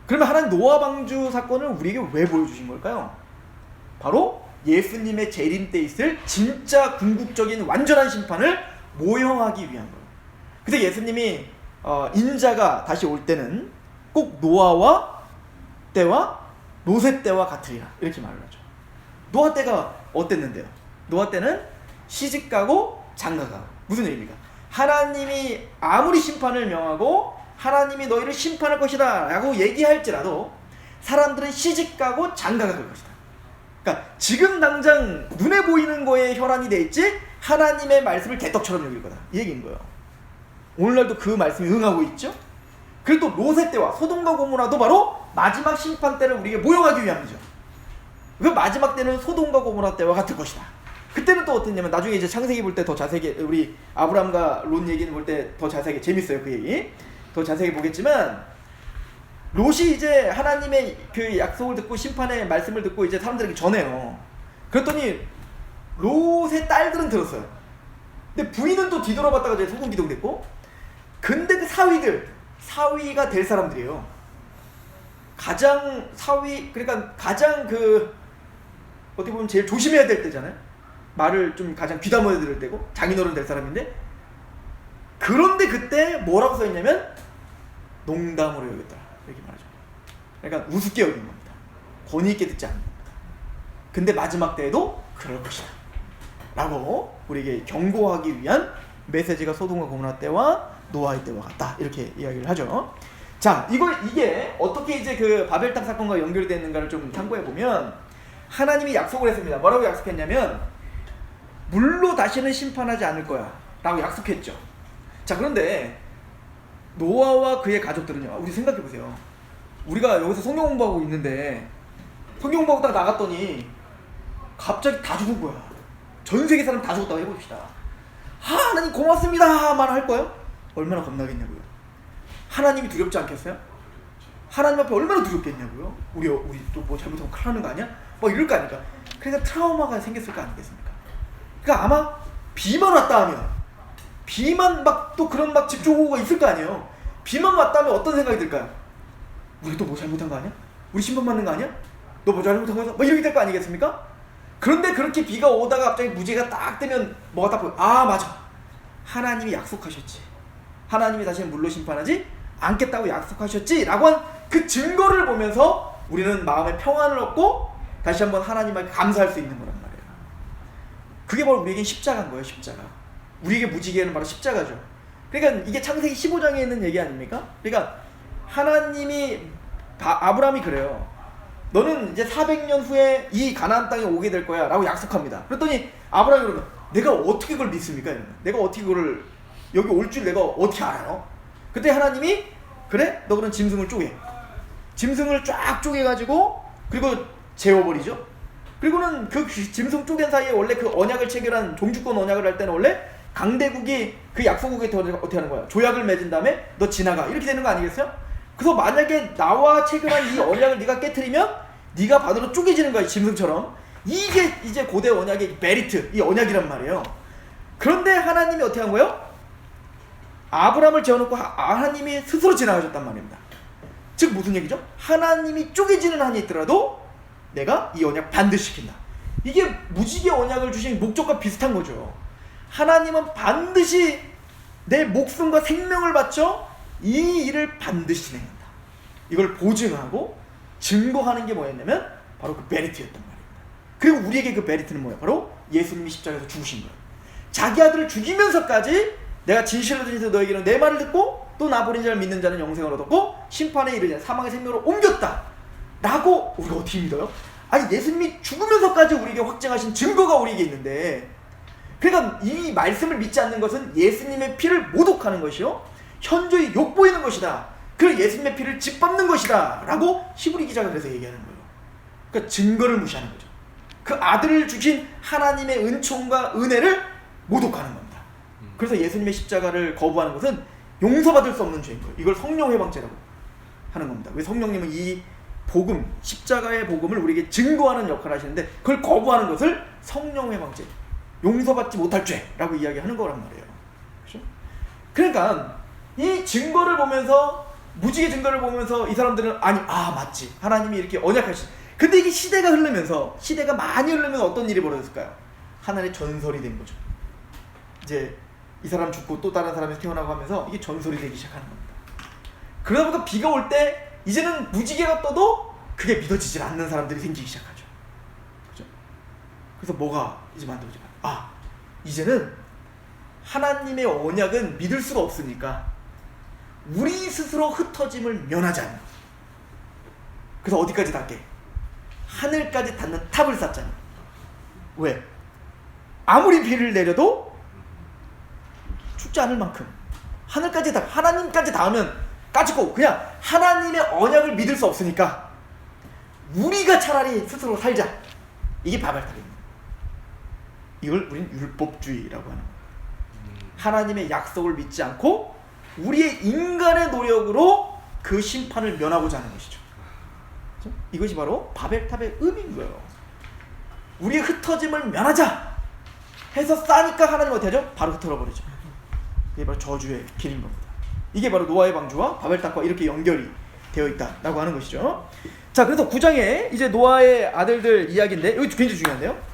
그러면 하나님 노아 방주 사건을 우리에게 왜 보여주신 걸까요? 바로 예수님의 재림 때 있을 진짜 궁극적인 완전한 심판을 모형하기 위한 거예요. 그래서 예수님이 인자가 다시 올 때는 꼭 노아와 때와 노세 때와 같으리라 이렇게 말을 하죠. 노아 때가 어땠는데요? 노아 때는 시집가고 장가가고. 무슨 얘기입니까? 하나님이 아무리 심판을 명하고 하나님이 너희를 심판할 것이다 라고 얘기할지라도 사람들은 시집가고 장가갈 것이다. 그러니까 지금 당장 눈에 보이는 거에 혈안이 돼 있지 하나님의 말씀을 개떡처럼 여길 거다 이 얘기인 거예요. 오늘날도 그 말씀이 응하고 있죠. 그리고 또 로세 때와 소돔과 고모라도 바로 마지막 심판 때를 우리에게 모형하기 위함이죠. 그 마지막 때는 소돔과 고모라 때와 같을 것이다. 그때는 또 어땠냐면 나중에 이제 창세기 볼 때 더 자세히 우리 아브람과 롯 얘기는 볼 때 더 자세하게 재밌어요. 그 얘기 더 자세히 보겠지만 롯이 이제 하나님의 그 약속을 듣고 심판의 말씀을 듣고 이제 사람들에게 전해요. 그랬더니 롯의 딸들은 들었어요. 근데 부인은 또 뒤돌아봤다가 이제 소금기둥됐고, 근데 그 사위가 될 사람들이에요. 가장 그러니까 가장 그 어떻게 보면 제일 조심해야 될 때잖아요. 말을 좀 가장 귀담아야 될 때고 장인어른 될 사람인데, 그런데 그때 뭐라고 써있냐면 농담으로 여겼다 이렇게 말하죠. 그러니까 우습게 여긴 겁니다. 권위 있게 듣지 않는 겁니다. 근데 마지막 때에도 그럴 것이다 라고 우리에게 경고하기 위한 메시지가 소돔과 고모라 때와 노아의 때와 같다 이렇게 이야기를 하죠. 자, 이게 어떻게 이제 그 바벨탑 사건과 연결이 되는가를 좀 참고해 보면, 하나님이 약속을 했습니다. 뭐라고 약속했냐면 물로 다시는 심판하지 않을 거야 라고 약속했죠. 자, 그런데 노아와 그의 가족들은요, 우리 생각해 보세요. 우리가 여기서 성경 공부하고 있는데 성경 공부하고 딱 나갔더니 갑자기 다 죽은 거야. 전 세계 사람 다 죽었다고 해봅시다. 하나님 고맙습니다 말 할 거예요? 얼마나 겁나겠냐고요. 하나님이 두렵지 않겠어요? 하나님 앞에 얼마나 두렵겠냐고요. 우리 또 뭐 잘못하면 큰일 나는 거 아니야? 뭐 이럴 거 아닙니까? 그래서 트라우마가 생겼을 거 아니겠습니까? 그러니까 아마 비만 왔다 하면, 비만 막 또 그런 막 집중호우가 있을 거 아니에요. 비만 왔다 하면 어떤 생각이 들까요? 우리 또 뭐 잘못한 거 아니야? 우리 심판 받는 거 아니야? 너 뭐 잘못한 거야? 뭐 이렇게 될 거 아니겠습니까? 그런데 그렇게 비가 오다가 갑자기 무지개가 딱 뜨면 뭐가 딱 보여? 아 맞아, 하나님이 약속하셨지, 하나님이 다시는 물로 심판하지 않겠다고 약속하셨지 라고 한 그 증거를 보면서 우리는 마음의 평안을 얻고 다시 한번 하나님에게 감사할 수 있는 거란 말이에요. 그게 바로 우리에게 십자가인 거예요. 십자가. 우리에게 무지개는 바로 십자가죠. 그러니까 이게 창세기 15장에 있는 얘기 아닙니까? 그러니까 하나님이 아브라함이 그래요. 너는 이제 400년 후에 이 가나안 땅에 오게 될 거야 라고 약속합니다. 그랬더니 아브라함이 그러면 내가 어떻게 그걸 믿습니까? 내가 어떻게 그걸 여기 올 줄 내가 어떻게 알아요? 그때 하나님이 그래? 너 그럼 짐승을 쪼개. 짐승을 쫙 쪼개가지고 그리고 재워버리죠. 그리고는 그 짐승 쪼갠 사이에 원래 그 언약을 체결한 종주권 언약을 할 때는 원래 강대국이 그 약소국에 어떻게 하는 거야? 조약을 맺은 다음에 너 지나가 이렇게 되는 거 아니겠어요? 그래서 만약에 나와 체결한 이 언약을 네가 깨트리면 네가 반으로 쪼개지는 거야, 짐승처럼. 이게 이제 고대 언약의 메리트, 이 언약이란 말이에요. 그런데 하나님이 어떻게 한 거예요? 아브라함을 재워놓고 하나님이 스스로 지나가셨단 말입니다. 즉 무슨 얘기죠? 하나님이 쪼개지는 한이 있더라도 내가 이 언약 반드시 지킨다. 이게 무지개 언약을 주신 목적과 비슷한 거죠. 하나님은 반드시 내 목숨과 생명을 바쳐 이 일을 반드시 진행한다. 이걸 보증하고 증거하는 게 뭐였냐면 바로 그 메리트였단 말입니다. 그리고 우리에게 그 메리트는 뭐예요? 바로 예수님이 십자가에서 죽으신 거예요. 자기 아들을 죽이면서까지 내가 진실로 진실로 너에게는 내 말을 듣고 또 나 보낸 자를 믿는 자는 영생을 얻었고 심판에 이르지 사망의 생명으로 옮겼다 라고 우리가 어떻게 믿어요? 아니 예수님이 죽으면서까지 우리에게 확증하신 증거가 우리에게 있는데, 그러니까 이 말씀을 믿지 않는 것은 예수님의 피를 모독하는 것이요 현저히 욕보이는 것이다. 그리고 예수님의 피를 짓밟는 것이다 라고 히브리 기자가 그래서 얘기하는 거예요. 그러니까 증거를 무시하는 거죠. 그 아들을 주신 하나님의 은총과 은혜를 모독하는 겁니다. 그래서 예수님의 십자가를 거부하는 것은 용서받을 수 없는 죄인 거예요. 이걸 성령 회방죄라고 하는 겁니다. 왜 성령님은 이 복음, 십자가의 복음을 우리에게 증거하는 역할을 하시는데 그걸 거부하는 것을 성령 회방죄, 용서받지 못할 죄라고 이야기하는 거란 말이에요. 그렇죠? 그러니까 이 증거를 보면서, 무지개 증거를 보면서 이 사람들은 맞지, 하나님이 이렇게 언약하신. 근데 이게 시대가 흐르면서, 시대가 많이 흐르면서 어떤 일이 벌어졌을까요? 하나의 전설이 된 거죠. 이제 이 사람 죽고 또 다른 사람이 태어나고 하면서 이게 전설이 되기 시작하는 겁니다. 그러다 보니까 비가 올 때 이제는 무지개가 떠도 그게 믿어지질 않는 사람들이 생기기 시작하죠. 그죠? 그래서 뭐가 이제 만들어지나? 이제는 하나님의 언약은 믿을 수가 없으니까 우리 스스로 흩어짐을 면하자. 그래서 어디까지 닿게? 하늘까지 닿는 탑을 쌓잖아. 왜? 아무리 비를 내려도 죽지 않을 만큼 하늘까지 하나님까지 닿으면 까짓고 그냥 하나님의 언약을 믿을 수 없으니까 우리가 차라리 스스로 살자. 이게 바벨탑입니다. 이걸 우린 율법주의라고 하는 거예요. 하나님의 약속을 믿지 않고 우리의 인간의 노력으로 그 심판을 면하고자 하는 것이죠. 그렇죠? 이것이 바로 바벨탑의 의미인 거예요. 우리의 흩어짐을 면하자 해서 싸니까 하나님 어떻게 하죠? 바로 흩어져 버리죠. 이게 바로 저주의 길인 겁니다. 이게 바로 노아의 방주와 바벨탑과 이렇게 연결이 되어 있다라고 하는 것이죠. 자, 그래서 9장에 이제 노아의 아들들 이야기인데 여기 굉장히 중요한데요.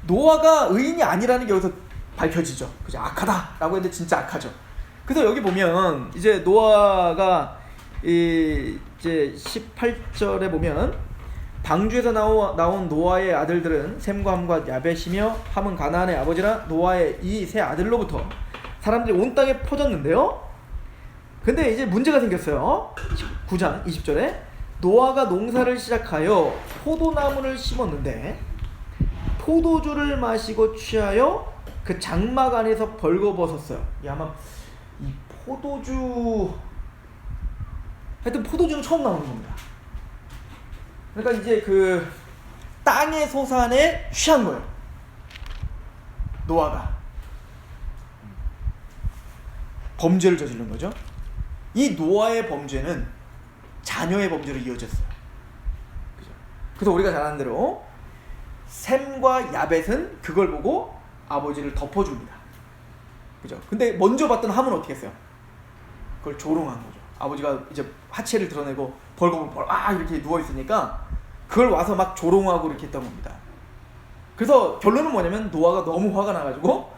노아가 의인이 아니라는 게 여기서 밝혀지죠. 그죠? 악하다라고 했는데 진짜 악하죠. 그래서 여기 보면 이제 노아가 이제 18절에 보면 방주에서 나온 노아의 아들들은 셈과 함과 야벳이며 함은 가나안의 아버지라 노아의 이 세 아들로부터 사람들이 온 땅에 퍼졌는데요. 근데 이제 문제가 생겼어요. 9장 20절에 노아가 농사를 시작하여 포도나무를 심었는데 포도주를 마시고 취하여 그 장막 안에서 벌거벗었어요. 아마 이 포도주, 하여튼 포도주는 처음 나오는 겁니다. 그러니까 이제 그 땅의 소산에 취한 거예요. 노아가 범죄를 저지른 거죠. 이 노아의 범죄는 자녀의 범죄로 이어졌어요. 그죠? 그래서 우리가 잘 아는 대로 셈과 야벳은 그걸 보고 아버지를 덮어줍니다. 그죠? 근데 먼저 봤던 함은 어떻게 했어요? 그걸 조롱한 거죠. 아버지가 이제 하체를 드러내고 벌거벗고 이렇게 누워 있으니까 그걸 와서 막 조롱하고 이렇게 했던 겁니다. 그래서 결론은 뭐냐면 노아가 너무 화가 나가지고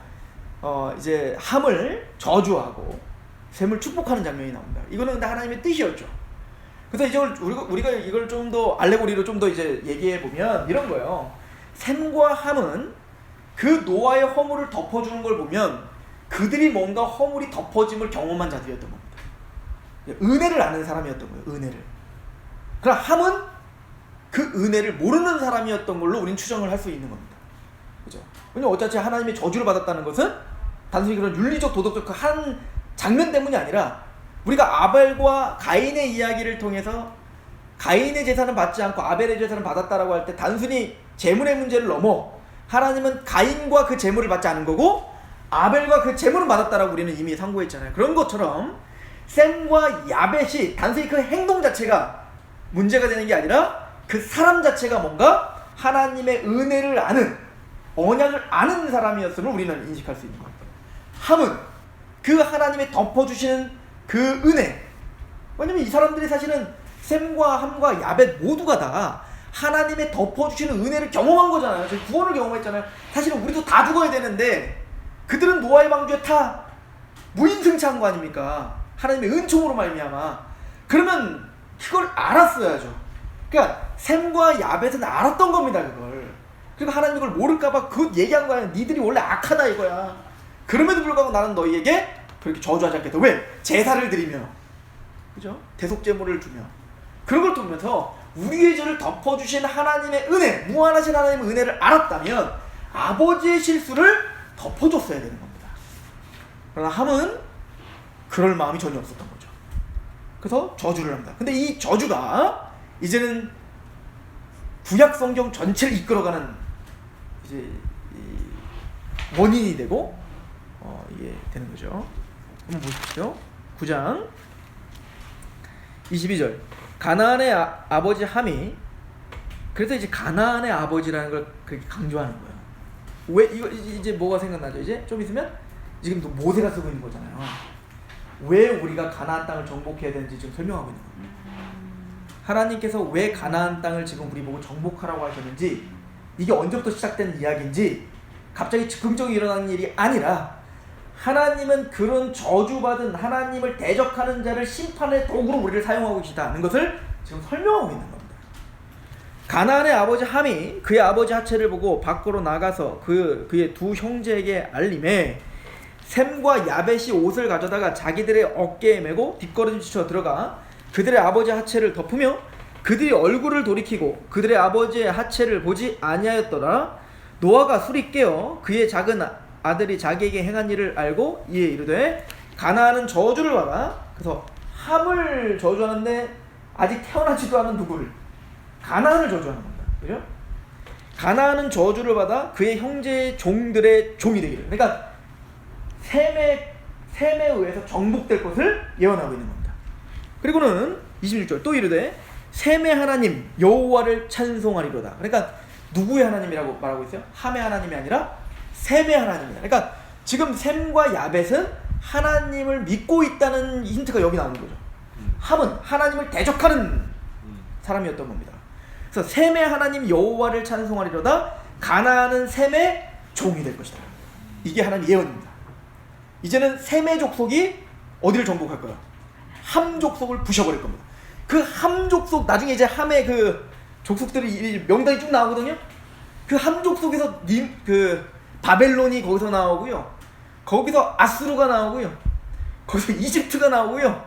이제 함을 저주하고 셈을 축복하는 장면이 나옵니다. 이거는 근데 하나님의 뜻이었죠. 그래서 이제 우리가 이걸 좀 더 알레고리로 좀 더 이제 얘기해 보면 이런 거예요. 셈과 함은 그 노아의 허물을 덮어주는 걸 보면 그들이 뭔가 허물이 덮어짐을 경험한 자들이었던 겁니다. 은혜를 아는 사람이었던 거예요. 은혜를. 그러나 함은 그 은혜를 모르는 사람이었던 걸로 우리는 추정을 할 수 있는 겁니다. 그죠? 왜냐면 어차피 하나님의 저주를 받았다는 것은 단순히 그런 윤리적 도덕적 그 한 장면 때문이 아니라 우리가 아벨과 가인의 이야기를 통해서 가인의 제사는 받지 않고 아벨의 제사는 받았다라고 할 때 단순히 재물의 문제를 넘어 하나님은 가인과 그 재물을 받지 않은 거고 아벨과 그 재물은 받았다라고 우리는 이미 상고했잖아요. 그런 것처럼 셈과 야벳이 단순히 그 행동 자체가 문제가 되는 게 아니라 그 사람 자체가 뭔가 하나님의 은혜를 아는 언약을 아는 사람이었음을 우리는 인식할 수 있는 겁니다. 함은 그 하나님의 덮어주시는 그 은혜. 왜냐면 이 사람들이 사실은 셈과 함과 야벳 모두가 다 하나님의 덮어주시는 은혜를 경험한 거잖아요. 저희 구원을 경험했잖아요. 사실은 우리도 다 죽어야 되는데 그들은 노아의 방주에 다 무임승차한 거 아닙니까? 하나님의 은총으로 말미암아. 그러면 그걸 알았어야죠. 그러니까 셈과 야벳은 알았던 겁니다. 그걸. 그러니까 하나님 이걸 모를까봐 그 얘기한 거야. 니들이 원래 악하다 이거야. 그럼에도 불구하고 나는 너희에게 그렇게 저주하지 않겠다. 왜? 제사를 드리며, 그죠? 대속제물을 주며 그런 걸 통해서 우리의 죄를 덮어주신 하나님의 은혜, 무한하신 하나님의 은혜를 알았다면 아버지의 실수를 덮어줬어야 되는 겁니다. 그러나 함은 그럴 마음이 전혀 없었던 거죠. 그래서 저주를 합니다. 근데 이 저주가 이제는 구약 성경 전체를 이끌어가는 이제 이 원인이 되고 이게 되는 거죠. 한번 보십시오. 9장 22절. 가나안의 아버지 함이, 그래서 이제 가나안의 아버지라는 걸 그렇게 강조하는 거예요. 왜 이거 이제 뭐가 생각나죠? 이제 좀 있으면 지금 또 모세가 쓰고 있는 거잖아요. 왜 우리가 가나안 땅을 정복해야 되는지 지금 설명하고 있는 겁니다. 하나님께서 왜 가나안 땅을 지금 우리 보고 정복하라고 하셨는지, 이게 언제부터 시작된 이야기인지, 갑자기 긍정이 일어나는 일이 아니라 하나님은 그런 저주받은 하나님을 대적하는 자를 심판의 도구로 우리를 사용하고 계시다는 것을 지금 설명하고 있는 겁니다. 가나안의 아버지 함이 그의 아버지 하체를 보고 밖으로 나가서 그의 두 형제에게 알림해 셈과 야벳이 옷을 가져다가 자기들의 어깨에 메고 뒷걸음치쳐 들어가 그들의 아버지 하체를 덮으며 그들이 얼굴을 돌이키고 그들의 아버지의 하체를 보지 아니하였더라. 노아가 술이 깨어 그의 작은 아들이 자기에게 행한 일을 알고 이에 이르되 가나안은 저주를 받아. 그래서 함을 저주하는데 아직 태어나지도 않은 누구를? 가나안을 저주하는 겁니다. 그죠? 가나안은 저주를 받아 그의 형제의 종들의 종이 되기를. 그러니까 셈에 의해서 정복될 것을 예언하고 있는 겁니다. 그리고는 26절 또 이르되 셈의 하나님 여호와를 찬송하리로다. 그러니까 누구의 하나님이라고 말하고 있어요? 함의 하나님이 아니라 셈의 하나님이다. 그러니까 지금 셈과 야벳은 하나님을 믿고 있다는 힌트가 여기 나오는 거죠. 함은 하나님을 대적하는 사람이었던 겁니다. 그래서 셈의 하나님 여호와를 찬송하리로다. 가나안은 셈의 종이 될 것이다. 이게 하나님의 예언입니다. 이제는 셈의 족속이 어디를 정복할 거야? 함 족속을 부셔버릴 겁니다. 그 함 족속, 나중에 이제 함의 그 족속들이 명단이 쭉 나오거든요. 그 함 족속에서 바벨론이 거기서 나오고요. 거기서 아수르가 나오고요. 거기서 이집트가 나오고요.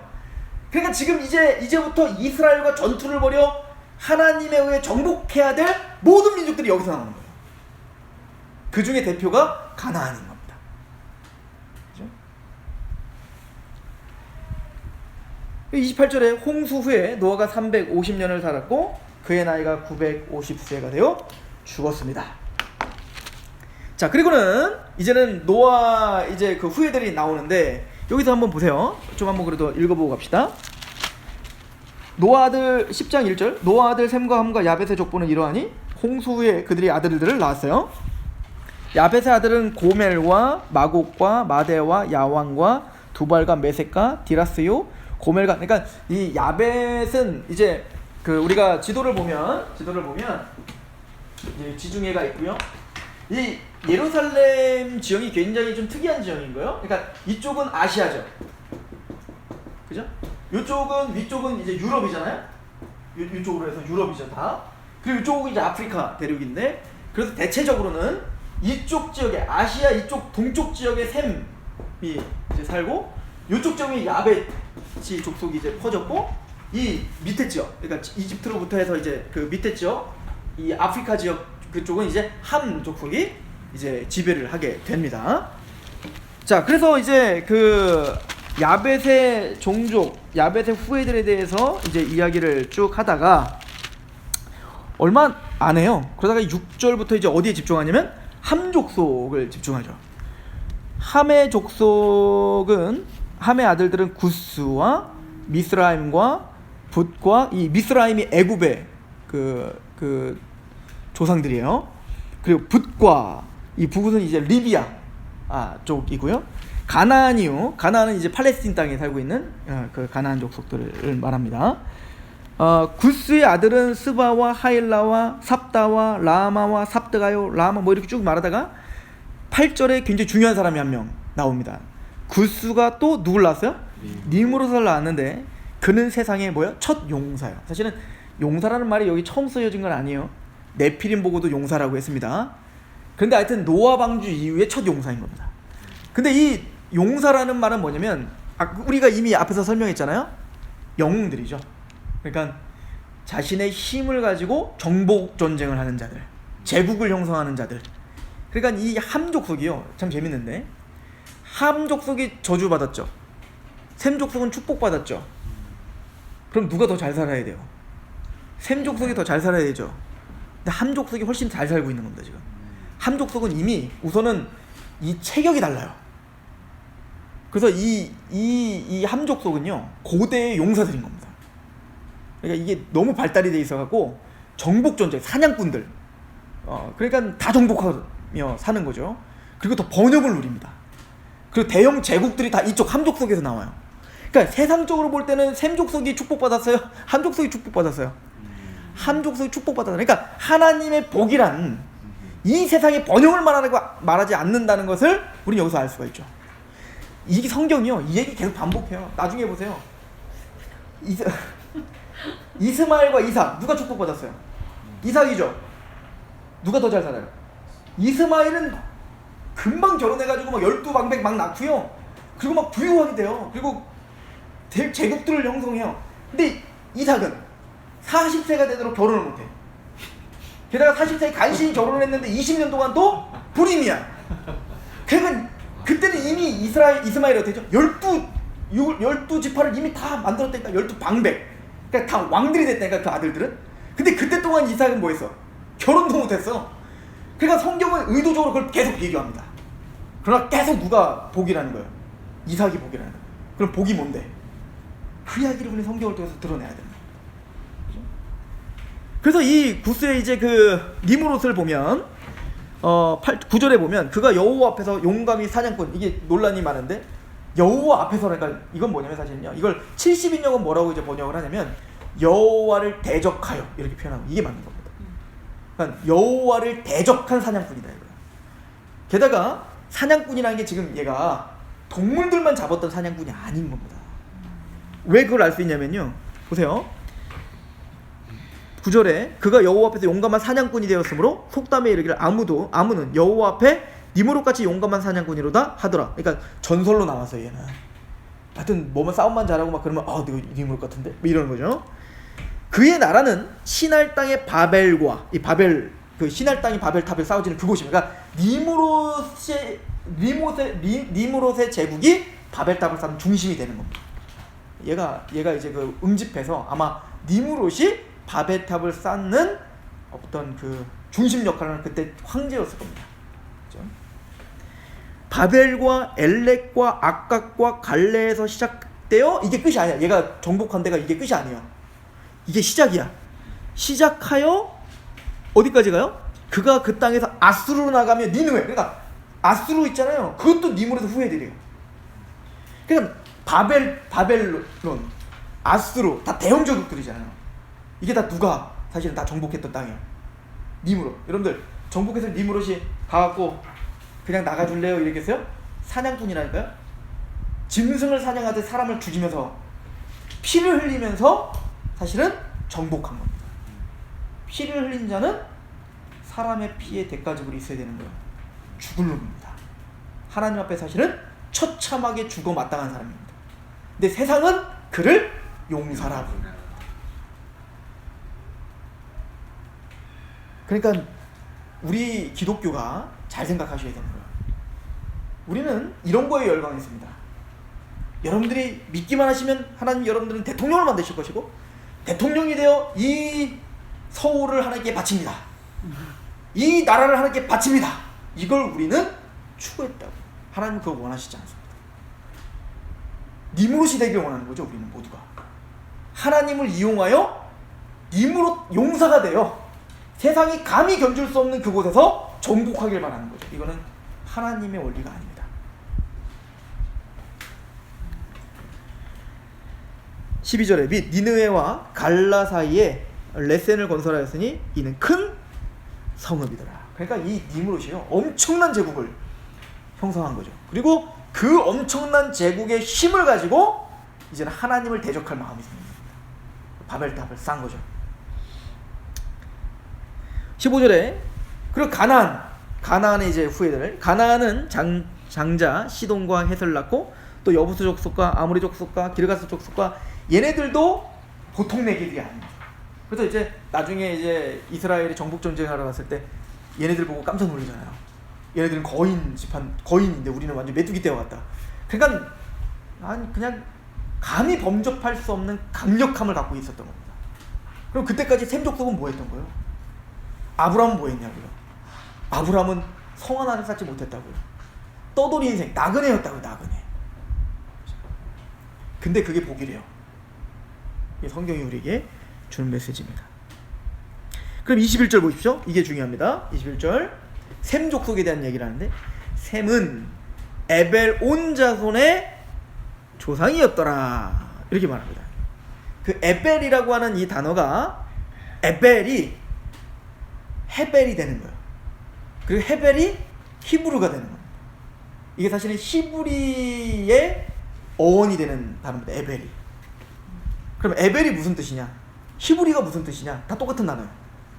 그러니까 지금 이제부터 이스라엘과 전투를 벌여 하나님에 의해 정복해야 될 모든 민족들이 여기서 나오는 거예요. 그 중에 대표가 가나안인 겁니다. 그죠? 28절에 홍수 후에 노아가 350년을 살았고 그의 나이가 950세가 되어 죽었습니다. 자, 그리고는 이제는 노아 이제 그 후예들이 나오는데 여기서 한번 보세요. 좀 한번 그래도 읽어보고 갑시다. 노아 아들 10장 1절 노아 아들 셈과 함과 야벳의 족보는 이러하니 홍수 후에 그들이 아들들을 낳았어요. 야벳의 아들은 고멜과 마곡과 마대와 야왕과 두발과 메섹과 디라스요 고멜과. 그러니까 이 야벳은 이제 그 우리가 지도를 보면 이제 지중해가 있고요. 이 예루살렘 지형이 굉장히 좀 특이한 지형인 거예요. 그러니까 이쪽은 아시아죠. 그죠? 이쪽은 위쪽은 이제 유럽이잖아요. 이쪽으로 해서 유럽이죠 다. 그리고 이쪽은 이제 아프리카 대륙인데, 그래서 대체적으로는 이쪽 지역에 아시아 이쪽 동쪽 지역에 셈이 이제 살고, 이쪽 지역에 야베치 족속이 이제 퍼졌고, 이 밑에 지역, 그러니까 이집트로부터 해서 이제 그 밑에 지역, 이 아프리카 지역 그쪽은 이제 함 족속이 이제 지배를 하게 됩니다. 자, 그래서 이제 그 야벳의 종족, 야벳의 후예들에 대해서 이제 이야기를 쭉 하다가 얼마 안 해요. 그러다가 6절부터 이제 어디에 집중하냐면 함 족속을 집중하죠. 함의 족속은, 함의 아들들은 구스와 미스라임과 붓과, 이 미스라임이 애굽의 그 조상들이에요. 그리고 붓과 이 붓은 이제 리비아 쪽이고요. 가나안이요. 가나안은 이제 팔레스틴 땅에 살고 있는 그 가나안 족속들을 말합니다. 구스의 아들은 스바와 하일라와 삽다와 라마와 삽드가요, 라마 뭐 이렇게 쭉 말하다가 8절에 굉장히 중요한 사람이 한 명 나옵니다. 구스가 또 누굴 낳았어요? 니므롯을 낳았는데 그는 세상에 뭐야? 첫 용사예요. 사실은 용사라는 말이 여기 처음 쓰여진 건 아니에요. 네피림 보고도 용사라고 했습니다. 그런데 하여튼 노아 방주 이후에 첫 용사인 겁니다. 근데 이 용사라는 말은 뭐냐면, 우리가 이미 앞에서 설명했잖아요. 영웅들이죠. 그러니까 자신의 힘을 가지고 정복 전쟁을 하는 자들, 제국을 형성하는 자들. 그러니까 이 함 족속이요, 참 재밌는데, 함 족속이 저주받았죠. 셈 족속은 축복받았죠. 그럼 누가 더 잘 살아야 돼요? 셈 족속이 더 잘 살아야 되죠. 근데 함 족속이 훨씬 잘 살고 있는 겁니다. 지금 함 족속은 이미 우선은 이 체격이 달라요. 그래서 이 함 족속은요 고대의 용사들인 겁니다. 그러니까 이게 너무 발달이 돼 있어갖고 정복 전쟁, 사냥꾼들, 그러니까 다 정복하며 사는 거죠. 그리고 더 번영을 누립니다. 그리고 대형 제국들이 다 이쪽 함 족속에서 나와요. 그러니까 세상적으로 볼 때는 셈 족속이 축복받았어요? 함 족속이 축복받았어요? 함 족속이 축복받았어요. 그러니까 하나님의 복이란 이 세상에 번영을 말하지 않는다는 것을 우리는 여기서 알 수가 있죠. 이게 성경이요, 이 얘기 계속 반복해요. 나중에 보세요. 이스마엘과 이삭 누가 축복받았어요? 이삭이죠. 누가 더 잘 살아요? 이스마엘은 금방 결혼해가지고 막 12방백 막 낳고요. 그리고 막 부유하게 돼요. 그리고 제국들을 형성해요. 근데 이삭은 40세가 되도록 결혼을 못해. 게다가 40세에 간신히 결혼을 했는데 20년 동안 또 불임이야. 그러니까 그때는 이미 이스마엘이 어떻게 되죠? 12지파를 이미 다 만들었다니까. 12방백. 그러니까 다 왕들이 됐다니까, 그 아들들은. 근데 그때 동안 이삭은 뭐 했어? 결혼도 못했어. 그러니까 성경은 의도적으로 그걸 계속 비교합니다. 그러나 계속 누가 복이라는 거예요? 이삭이 복이라는 거예요. 그럼 복이 뭔데? 그 이야기를 우리 성경을 통해서 드러내야 됩니다. 그래서 이 구스의 이제 그 니므롯을 보면 9절에 보면 그가 여호와 앞에서 용감히 사냥꾼, 이게 논란이 많은데 여호와 앞에서, 그러니까 이건 뭐냐면 사실은요, 이걸 70인역은 뭐라고 이제 번역을 하냐면 여호와를 대적하여 이렇게 표현하고, 이게 맞는 겁니다. 그러니까 여호와를 대적한 사냥꾼이다 이거예요. 게다가 사냥꾼이라는 게 지금 얘가 동물들만 잡았던 사냥꾼이 아닌 겁니다. 왜 그걸 알 수 있냐면요, 보세요. 9절에 그가 여호와 앞에서 용감한 사냥꾼이 되었으므로 속담에 이르기를 아무는 여호와 앞에 니므롯같이 용감한 사냥꾼이로다 하더라. 그러니까 전설로 나왔어요 얘는. 하여튼 뭐만 싸움만 잘하고 막 그러면 내가 니므롯 같은데? 뭐 이러는 거죠. 그의 나라는 시날 땅의 바벨과, 이 바벨, 그 시날 땅이 바벨탑에 싸워지는 그곳입니다. 그러니까 니므롯의 제국이 바벨탑을 쌓는 중심이 되는 겁니다. 얘가 이제 그 응집해서 아마 니므롯이 바벨탑을 쌓는 어떤 그 중심 역할을 하는 그때 황제였을 겁니다. 그렇죠? 바벨과 엘렉과 악각과 갈레에서 시작되어 이게 끝이 아니야. 얘가 정복한 데가 이게 끝이 아니에요. 이게 시작이야. 시작하여 어디까지 가요? 그가 그 땅에서 아수르로 나가며 니느웨, 그러니까 아수르 있잖아요. 그것도 니므롯의 후예들이에요. 그러니까 바벨론, 아수르 다 대형 제국들이잖아요. 이게 다 누가 사실은 다 정복했던 땅이에요. 니므롯. 여러분들 정복해서 니무롯이 가갖고 그냥 나가줄래요? 이랬겠어요? 사냥꾼이라니까요. 짐승을 사냥하듯 사람을 죽이면서 피를 흘리면서 사실은 정복한 겁니다. 피를 흘린 자는 사람의 피의 대가지불이 있어야 되는 거예요. 죽을 놈입니다. 하나님 앞에 사실은 처참하게 죽어 마땅한 사람입니다. 근데 세상은 그를 용서라 부릅니다. 그러니까 우리 기독교가 잘 생각하셔야 되는 거예요. 우리는 이런 거에 열광했습니다. 여러분들이 믿기만 하시면 하나님 여러분들은 대통령을 만드실 것이고 대통령이 되어 이 서울을 하나님께 바칩니다. 이 나라를 하나님께 바칩니다. 이걸 우리는 추구했다고. 하나님 그거 원하시지 않습니다. 니무롯이 되길 원하는 거죠. 우리는 모두가 하나님을 이용하여 니무롯 용사가 되어 세상이 감히 견줄 수 없는 그곳에서 정복하길 바라는 거죠. 이거는 하나님의 원리가 아닙니다. 12절에 및 니느웨와 갈라 사이에 레센을 건설하였으니 이는 큰 성읍이더라. 그러니까 이 니무롯이요 엄청난 제국을 형성한 거죠. 그리고 그 엄청난 제국의 힘을 가지고 이제는 하나님을 대적할 마음이 생깁니다. 바벨탑을 쌓은 거죠. 15절에 그리고 가나안의 이제 후예들, 가나안은 장자 시돈과 헷을 낳고 또 여부스 족속과 아모리 족속과 기르가스 족속과 얘네들도 보통 내기들이 아닙니다. 그래서 이제 나중에 이제 이스라엘이 정복 전쟁하러 갔을 때 얘네들 보고 깜짝 놀라잖아요. 얘네들은 거인 집한 거인인데 우리는 완전 메뚜기 떼어 갔다. 그러니까 그냥 감히 범접할 수 없는 강력함을 갖고 있었던 겁니다. 그럼 그때까지 셈 족속은 뭐 했던 거예요? 아브라함은 뭐 했냐고요? 아브라함은 성 하나를 쌓지 못했다고요. 떠돌이 인생, 나그네였다고요. 나그네. 근데 그게 복이래요. 이게 성경이 우리에게 주는 메시지입니다. 그럼 21절 보십시오. 이게 중요합니다. 21절 셈 족속에 대한 얘기를 하는데 셈은 에벨 온 자손의 조상이었더라 이렇게 말합니다. 그 에벨이라고 하는 이 단어가 에벨이 헤벨이 되는 거예요. 그리고 헤벨이 히브루가 되는 겁니다. 이게 사실은 히브리의 어원이 되는 단어입니다. 에벨이. 그럼 에벨이 무슨 뜻이냐? 히브리가 무슨 뜻이냐? 다 똑같은 단어예요.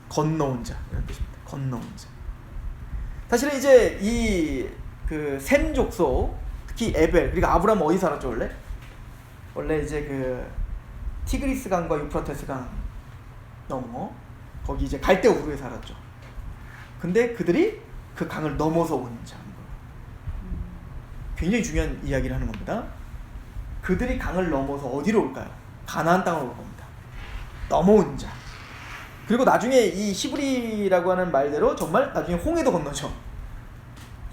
건너온 자 이런 뜻입니다. 건너온 자. 사실은 이제 이 그 셈 족속 특히 에벨 그리고 아브라함 어디 살았죠 원래? 원래 이제 그 티그리스 강과 유프라테스 강 넘어 거기 이제 갈대 우르에 살았죠. 근데 그들이 그 강을 넘어서 온 자인 거예요. 굉장히 중요한 이야기를 하는 겁니다. 그들이 강을 넘어서 어디로 올까요? 가나안 땅으로 올 겁니다. 넘어온 자. 그리고 나중에 이 히브리라고 하는 말대로 정말 나중에 홍해도 건너죠.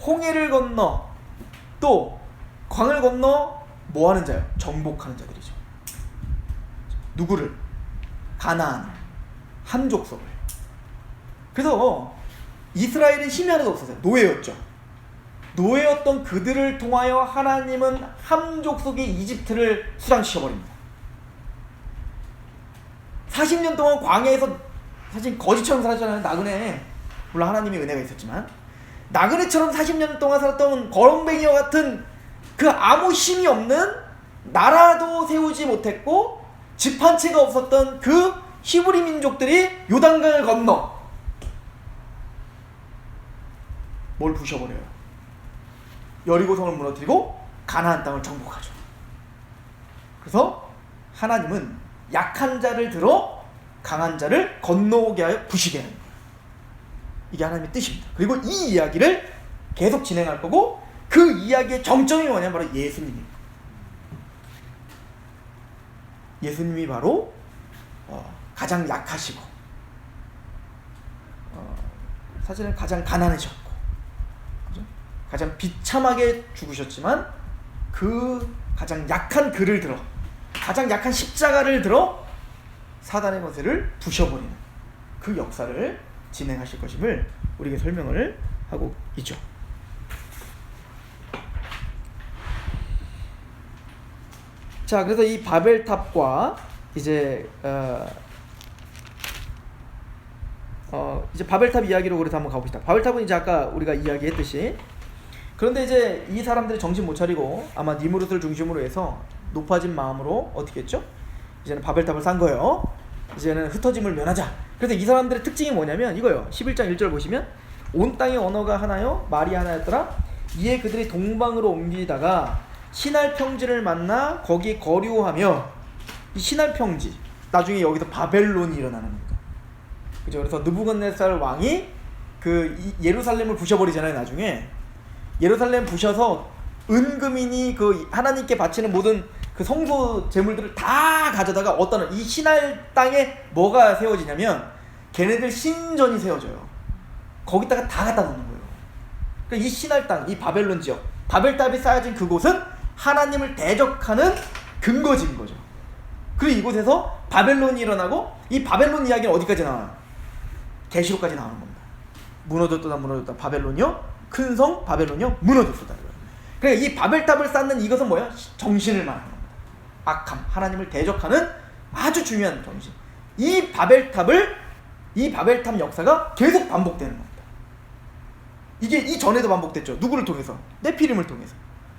홍해를 건너 또 강을 건너 뭐 하는 자요? 정복하는 자들이죠. 누구를? 가나안 한 족속을. 그래서 이스라엘은 힘이 하나도 없었어요. 노예였죠. 노예였던 그들을 통하여 하나님은 한 족속의 이집트를 수장시켜버립니다. 40년 동안 광야에서 사실 거지처럼 살았잖아요. 나그네. 물론 하나님의 은혜가 있었지만 나그네처럼 40년 동안 살았던 거렁뱅이와 같은 그 아무 힘이 없는 나라도 세우지 못했고 집 한 채가 없었던 그 히브리 민족들이 요단강을 건너 뭘 부셔버려요? 여리고성을 무너뜨리고 가나안 땅을 정복하죠. 그래서 하나님은 약한 자를 들어 강한 자를 건너오게 하여 부시게 하는 거예요. 이게 하나님의 뜻입니다. 그리고 이 이야기를 계속 진행할 거고 그 이야기의 정점이 뭐냐면 바로 예수님입니다. 예수님이 바로 가장 약하시고 사실은 가장 가난하셨고 그죠? 가장 비참하게 죽으셨지만 그 가장 약한 그를 들어 가장 약한 십자가를 들어 사단의 권세를 부셔버리는 그 역사를 진행하실 것임을 우리에게 설명을 하고 있죠. 자, 그래서 이 바벨탑과 이제 이제 바벨탑 이야기로 그래서 한번 가봅시다. 바벨탑은 이제 아까 우리가 이야기했듯이, 그런데 이제 이 사람들이 정신 못 차리고 아마 니무롯을 중심으로 해서 높아진 마음으로 어떻게 했죠? 이제는 바벨탑을 쌓은 거예요. 이제는 흩어짐을 면하자. 그래서 이 사람들의 특징이 뭐냐면 이거요. 11장 1절 보시면 온 땅의 언어가 하나요, 말이 하나였더라. 이에 그들이 동방으로 옮기다가 시날 평지를 만나 거기 거류하며, 이 시날 평지 나중에 여기서 바벨론이 일어나는 겁니다. 그죠? 그래서 느부갓네살 왕이 그 예루살렘을 부셔버리잖아요. 나중에 예루살렘 부셔서 은금인이 그 하나님께 바치는 모든 그 성소 제물들을 다 가져다가 어떤 이 시날 땅에 뭐가 세워지냐면 걔네들 신전이 세워져요. 거기다가 다 갖다 놓는 거예요. 그러니까 이 시날 땅, 이 바벨론 지역, 바벨탑이 쌓여진 그곳은 하나님을 대적하는 근거지인 거죠. 그리고 이곳에서 바벨론이 일어나고, 이 바벨론 이야기는 어디까지 나와요? 계시록까지 나오는 겁니다. 무너졌다 무너졌다 바벨론이요, 큰 성 바벨론이요 무너졌다. 그러니까 이 바벨탑을 쌓는 이것은 뭐야? 정신을 말하는 겁니다. 악함, 하나님을 대적하는 아주 중요한 정신. 이 바벨탑 역사가 계속 반복되는 겁니다. 이게 이전에도 반복됐죠. 누구를 통해서? 네피림을 통해서,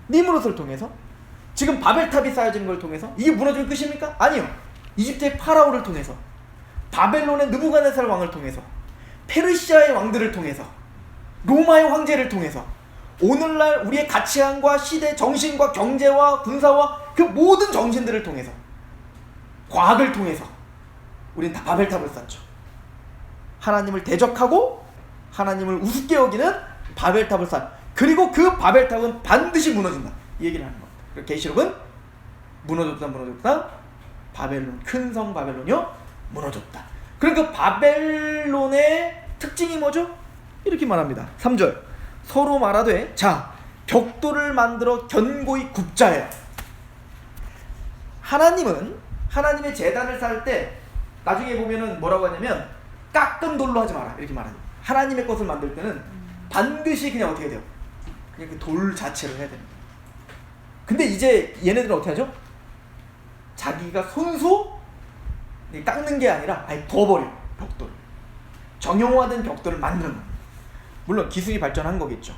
니무롯을 통해서, 지금 바벨탑이 쌓여진 걸 통해서. 이게 무너지면 끝입니까? 아니요. 이집트의 파라오를 통해서, 바벨론의 느부갓네살 왕을 통해서, 페르시아의 왕들을 통해서, 로마의 황제를 통해서, 오늘날 우리의 가치관과 시대 정신과 경제와 군사와 그 모든 정신들을 통해서, 과학을 통해서 우리는 다 바벨탑을 쌓죠. 하나님을 대적하고 하나님을 우습게 여기는 바벨탑을 쌓. 그리고 그 바벨탑은 반드시 무너진다. 이 얘기를 하는 겁니다. 계시록은 무너졌다 바벨론, 큰 성 바벨론이요 무너졌다. 그러니까 바벨론의 특징이 뭐죠? 이렇게 말합니다. 3절 서로 말하되 자 벽돌을 만들어 견고히 굽자예요. 하나님은 하나님의 제단을 쌓을 때 나중에 보면은 뭐라고 하냐면 깎은 돌로 하지 마라 이렇게 말합니다. 하나님의 것을 만들 때는 반드시 그냥 어떻게 돼요? 그냥 그 돌 자체를 해야 됩니다. 근데 이제 얘네들은 어떻게 하죠? 자기가 손수 깎는 게 아니라 아예 둬버려. 벽돌을 정형화된 벽돌을 만드는 겁니다. 물론 기술이 발전한 거겠죠.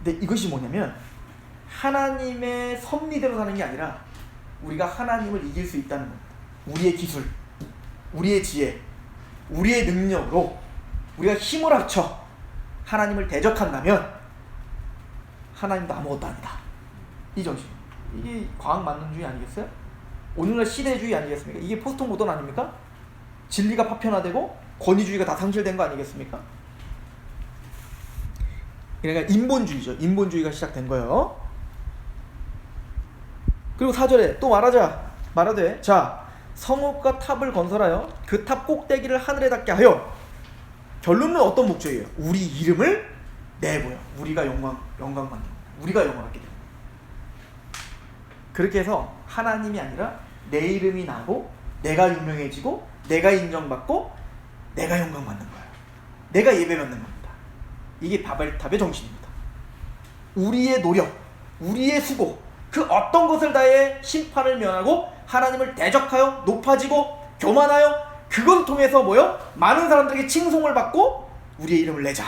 근데 이것이 뭐냐면 하나님의 섭리대로 사는 게 아니라 우리가 하나님을 이길 수 있다는 겁니다. 우리의 기술, 우리의 지혜, 우리의 능력으로 우리가 힘을 합쳐 하나님을 대적한다면 하나님도 아무것도 아니다. 이 정신. 이게 과학 만능주의 아니겠어요? 오늘날 시대주의 아니겠습니까? 이게 포스트 모던 아닙니까? 진리가 파편화되고 권위주의가 다 상실된 거 아니겠습니까? 그러니까 인본주의죠. 인본주의가 시작된 거예요. 그리고 4절에 또 말하되 자 성읍과 탑을 건설하여 그 탑 꼭대기를 하늘에 닿게 하여. 결론은 어떤 목적이에요? 우리 이름을 내보여. 우리가 영광 받는 거예요. 우리가 영광받게 됩니다. 그렇게 해서 하나님이 아니라 내 이름이 나고 내가 유명해지고 내가 인정받고 내가 영광받는 거예요. 내가 예배받는 겁니다. 이게 바벨탑의 정신입니다. 우리의 노력, 우리의 수고, 그 어떤 것을 다해 심판을 면하고 하나님을 대적하여 높아지고 교만하여 그걸 통해서 뭐요? 많은 사람들에게 칭송을 받고 우리의 이름을 내자.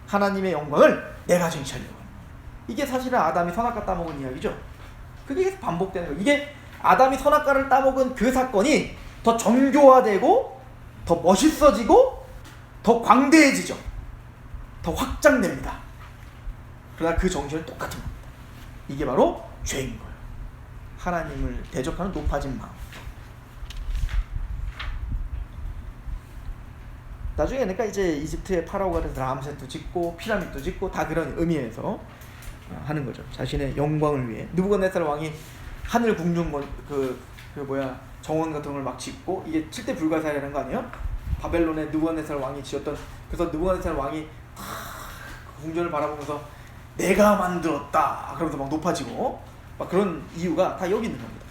하나님의 영광을 내가 쟁취하려고. 이게 사실은 아담이 선악과 따먹은 이야기죠. 그게 계속 반복되는 거예요. 이게 아담이 선악과를 따먹은 그 사건이 더 정교화되고 더 멋있어지고 더 광대해지죠. 더 확장됩니다. 그러나 그 정신은 똑같은 겁니다. 이게 바로 죄인 거예요. 하나님을 대적하는 높아진 마음. 나중에 그러니까 이제 이집트의 파라오가 돼서 람셋도 짓고 피라미드도 짓고 다 그런 의미에서 하는 거죠. 자신의 영광을 위해. 느부갓네살 왕이 하늘 궁중 정원 같은 걸 막 짓고 이게 7대 불가사리라는 거 아니에요? 바벨론의 느부갓네살 왕이 지었던. 그래서 느부갓네살 왕이 궁전을 바라보면서 내가 만들었다 그러면서 막 높아지고 막 그런 이유가 다 여기 있는 겁니다.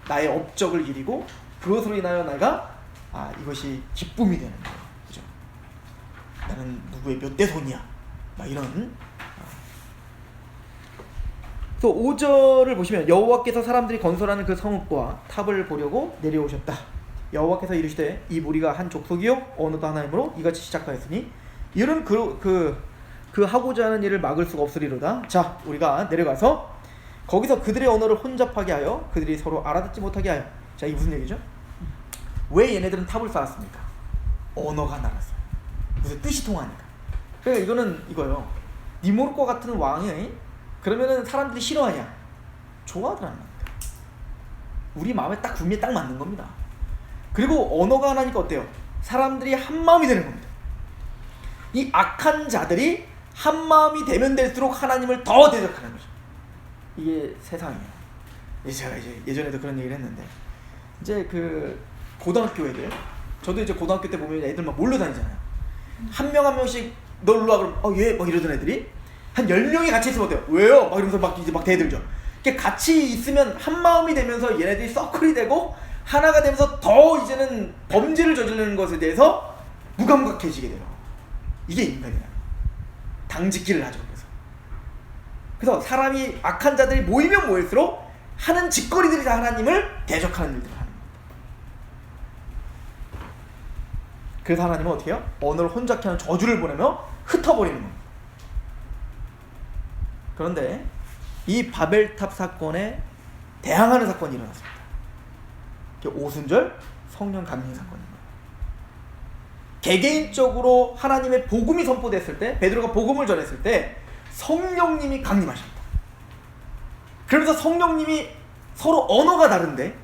나의 업적을 기리고 그것으로 인하여 내가 이것이 기쁨이 되는 거예요. 그죠? 나는 누구의 몇 대 손이야 막 이런. 또 5절을 보시면 여호와께서 사람들이 건설하는 그 성읍과 탑을 보려고 내려오셨다. 여호와께서 이르시되 이 무리가 한 족속이요 언어도 하나이므로 이같이 시작하였으니 이런 그 하고자 하는 일을 막을 수가 없으리로다. 자, 우리가 내려가서 거기서 그들의 언어를 혼잡하게 하여 그들이 서로 알아듣지 못하게 하여. 자, 이게 무슨 얘기죠? 왜 얘네들은 탑을 쌓았습니까? 언어가 달랐어요. 무슨 뜻이 통하니까. 그러니까 이거는 이거요. 니모르과 같은 왕이 그러면은 사람들이 싫어하냐? 좋아하더라는 겁니다. 우리 마음에 딱 분명히 딱 맞는 겁니다. 그리고 언어가 하나니까 어때요? 사람들이 한 마음이 되는 겁니다. 이 악한 자들이 한 마음이 되면 될수록 하나님을 더 대적하는 거죠. 이게 세상이에요. 제가 이제 예전에도 그런 얘기를 했는데, 이제 그 고등학교 애들, 저도 이제 고등학교 때 보면 애들 막 몰려다니잖아요. 한 명 한 명씩 너 일로 와 그러면 예 막 이러던 애들이 한 10명이 같이 있으면 어때요? 왜요? 막 이러면서 막 이제 막 대들죠. 이렇게 같이 있으면 한 마음이 되면서 얘네들이 서클이 되고 하나가 되면서 더 이제는 범죄를 저지르는 것에 대해서 무감각해지게 돼요. 이게 인간이야. 당짓기를 하죠. 그래서 사람이 악한 자들이 모이면 모일수록 하는 짓거리들이 다 하나님을 대적하는 일들을 하는 겁니다. 그래서 하나님은 어떻게 해요? 언어를 혼잡케 하는 저주를 보내며 흩어버리는 겁니다. 그런데 이 바벨탑 사건에 대항하는 사건이 일어났습니다. 오순절 성령 강림 사건입니다. 개개인적으로 하나님의 복음이 선포됐을 때, 베드로가 복음을 전했을 때 성령님이 강림하십니다. 그러면서 성령님이 서로 언어가 다른데,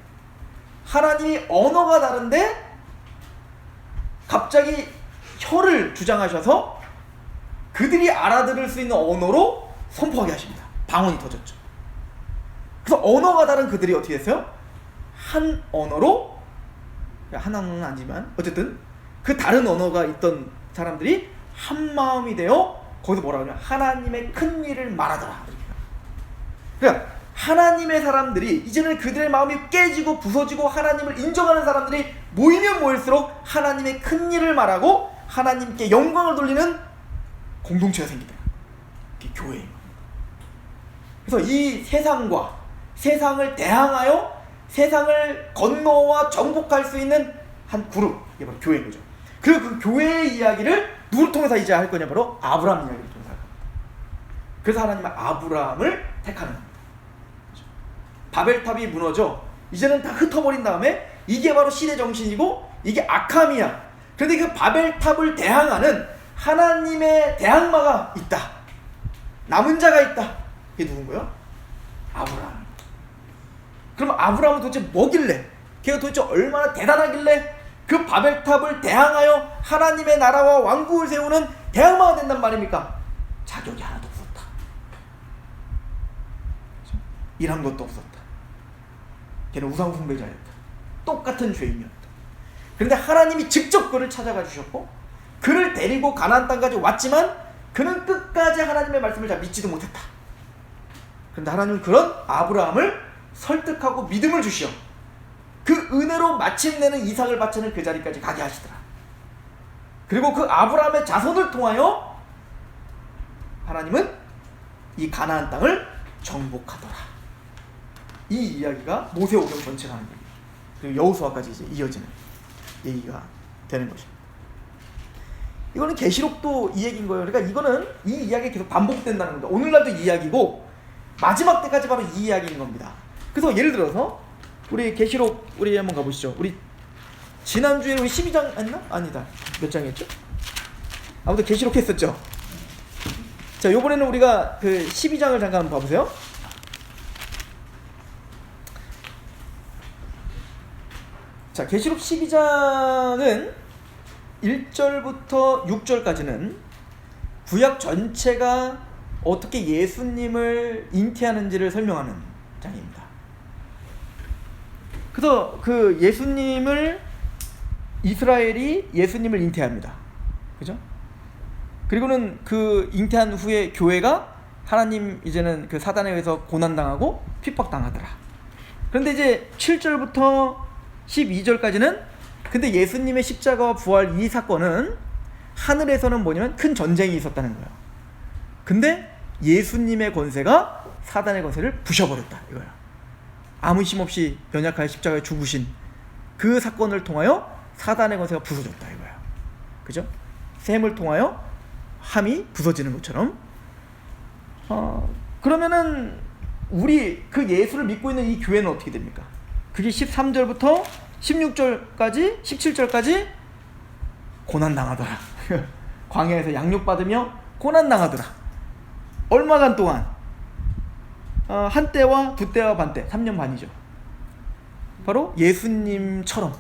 하나님이 언어가 다른데 갑자기 혀를 주장하셔서 그들이 알아들을 수 있는 언어로 선포하게 하십니다. 방언이 터졌죠. 그래서 언어가 다른 그들이 어떻게 됐어요? 한 언어로, 한 언어는 아니지만 어쨌든 그 다른 언어가 있던 사람들이 한 마음이 되어 거기서 뭐라 그러냐, 하나님의 큰 일을 말하더라. 그러니까 하나님의 사람들이 이제는 그들의 마음이 깨지고 부서지고 하나님을 인정하는 사람들이 모이면 모일수록 하나님의 큰 일을 말하고 하나님께 영광을 돌리는 공동체가 생기더라. 그게 교회인 겁니다. 그래서 이 세상과 세상을 대항하여 세상을 건너와 정복할 수 있는 한 그룹, 이게 바로 교회인 거죠. 그리고 그 교회의 이야기를 누구를 통해서 이제 할 거냐? 바로 아브라함 이야기를 통해서 할 겁니다. 그래서 하나님은 아브라함을 택하는 겁니다. 그렇죠? 바벨탑이 무너져 이제는 다 흩어버린 다음에 이게 바로 시대 정신이고 이게 악함이야. 그런데 그 바벨탑을 대항하는 하나님의 대항마가 있다. 남은 자가 있다. 그게 누군가요? 아브라함. 그럼 아브라함은 도대체 뭐길래, 걔가 도대체 얼마나 대단하길래 그 바벨탑을 대항하여 하나님의 나라와 왕국을 세우는 대항마가 된단 말입니까? 자격이 하나도 없었다. 일한 것도 없었다. 걔는 우상 숭배자였다. 똑같은 죄인이었다. 그런데 하나님이 직접 그를 찾아가 주셨고 그를 데리고 가나안 땅까지 왔지만 그는 끝까지 하나님의 말씀을 잘 믿지도 못했다. 그런데 하나님은 그런 아브라함을 설득하고 믿음을 주시어 그 은혜로 마침내는 이삭을 바치는 그 자리까지 가게 하시더라. 그리고 그 아브라함의 자손을 통하여 하나님은 이 가나안 땅을 정복하더라. 이 이야기가 모세오경 전체가 하는 얘기예요. 그리고 여호수아까지 이제 이어지는 얘기가 되는 것입니다. 이거는 계시록도 이 얘기인 거예요. 그러니까 이거는 이 이야기가 계속 반복된다는 겁니다. 오늘날도 이 이야기고 마지막 때까지 바로 이 이야기인 겁니다. 그래서 예를 들어서 우리 계시록 우리 한번 가보시죠. 우리 지난주에 우리 12장 했나? 아니다. 몇 장이었죠? 아무튼 계시록 했었죠. 자, 요번에는 우리가 그 12장을 잠깐 한번 봐보세요. 자, 계시록 12장은 1절부터 6절까지는 구약 전체가 어떻게 예수님을 잉태하는지를 설명하는 장입니다. 그래서 그 예수님을, 이스라엘이 예수님을 잉태합니다. 그죠? 그리고는 그 잉태한 후에 교회가 하나님 이제는 그 사단에 의해서 고난당하고 핍박당하더라. 그런데 이제 7절부터 12절까지는 근데 예수님의 십자가와 부활 이 사건은 하늘에서는 뭐냐면 큰 전쟁이 있었다는 거예요. 근데 예수님의 권세가 사단의 권세를 부셔버렸다 이거야. 아무 힘 없이 연약하여 십자가에 죽으신 그 사건을 통하여 사단의 권세가 부서졌다 이거야. 그죠? 셈을 통하여 함이 부서지는 것처럼. 그러면은 우리 그 예수를 믿고 있는 이 교회는 어떻게 됩니까? 그게 13절부터 16절까지 17절까지 고난당하더라. 광야에서 양육받으며 고난당하더라. 얼마간 동안? 한때와 두때와 반때, 3년 반이죠. 바로 예수님처럼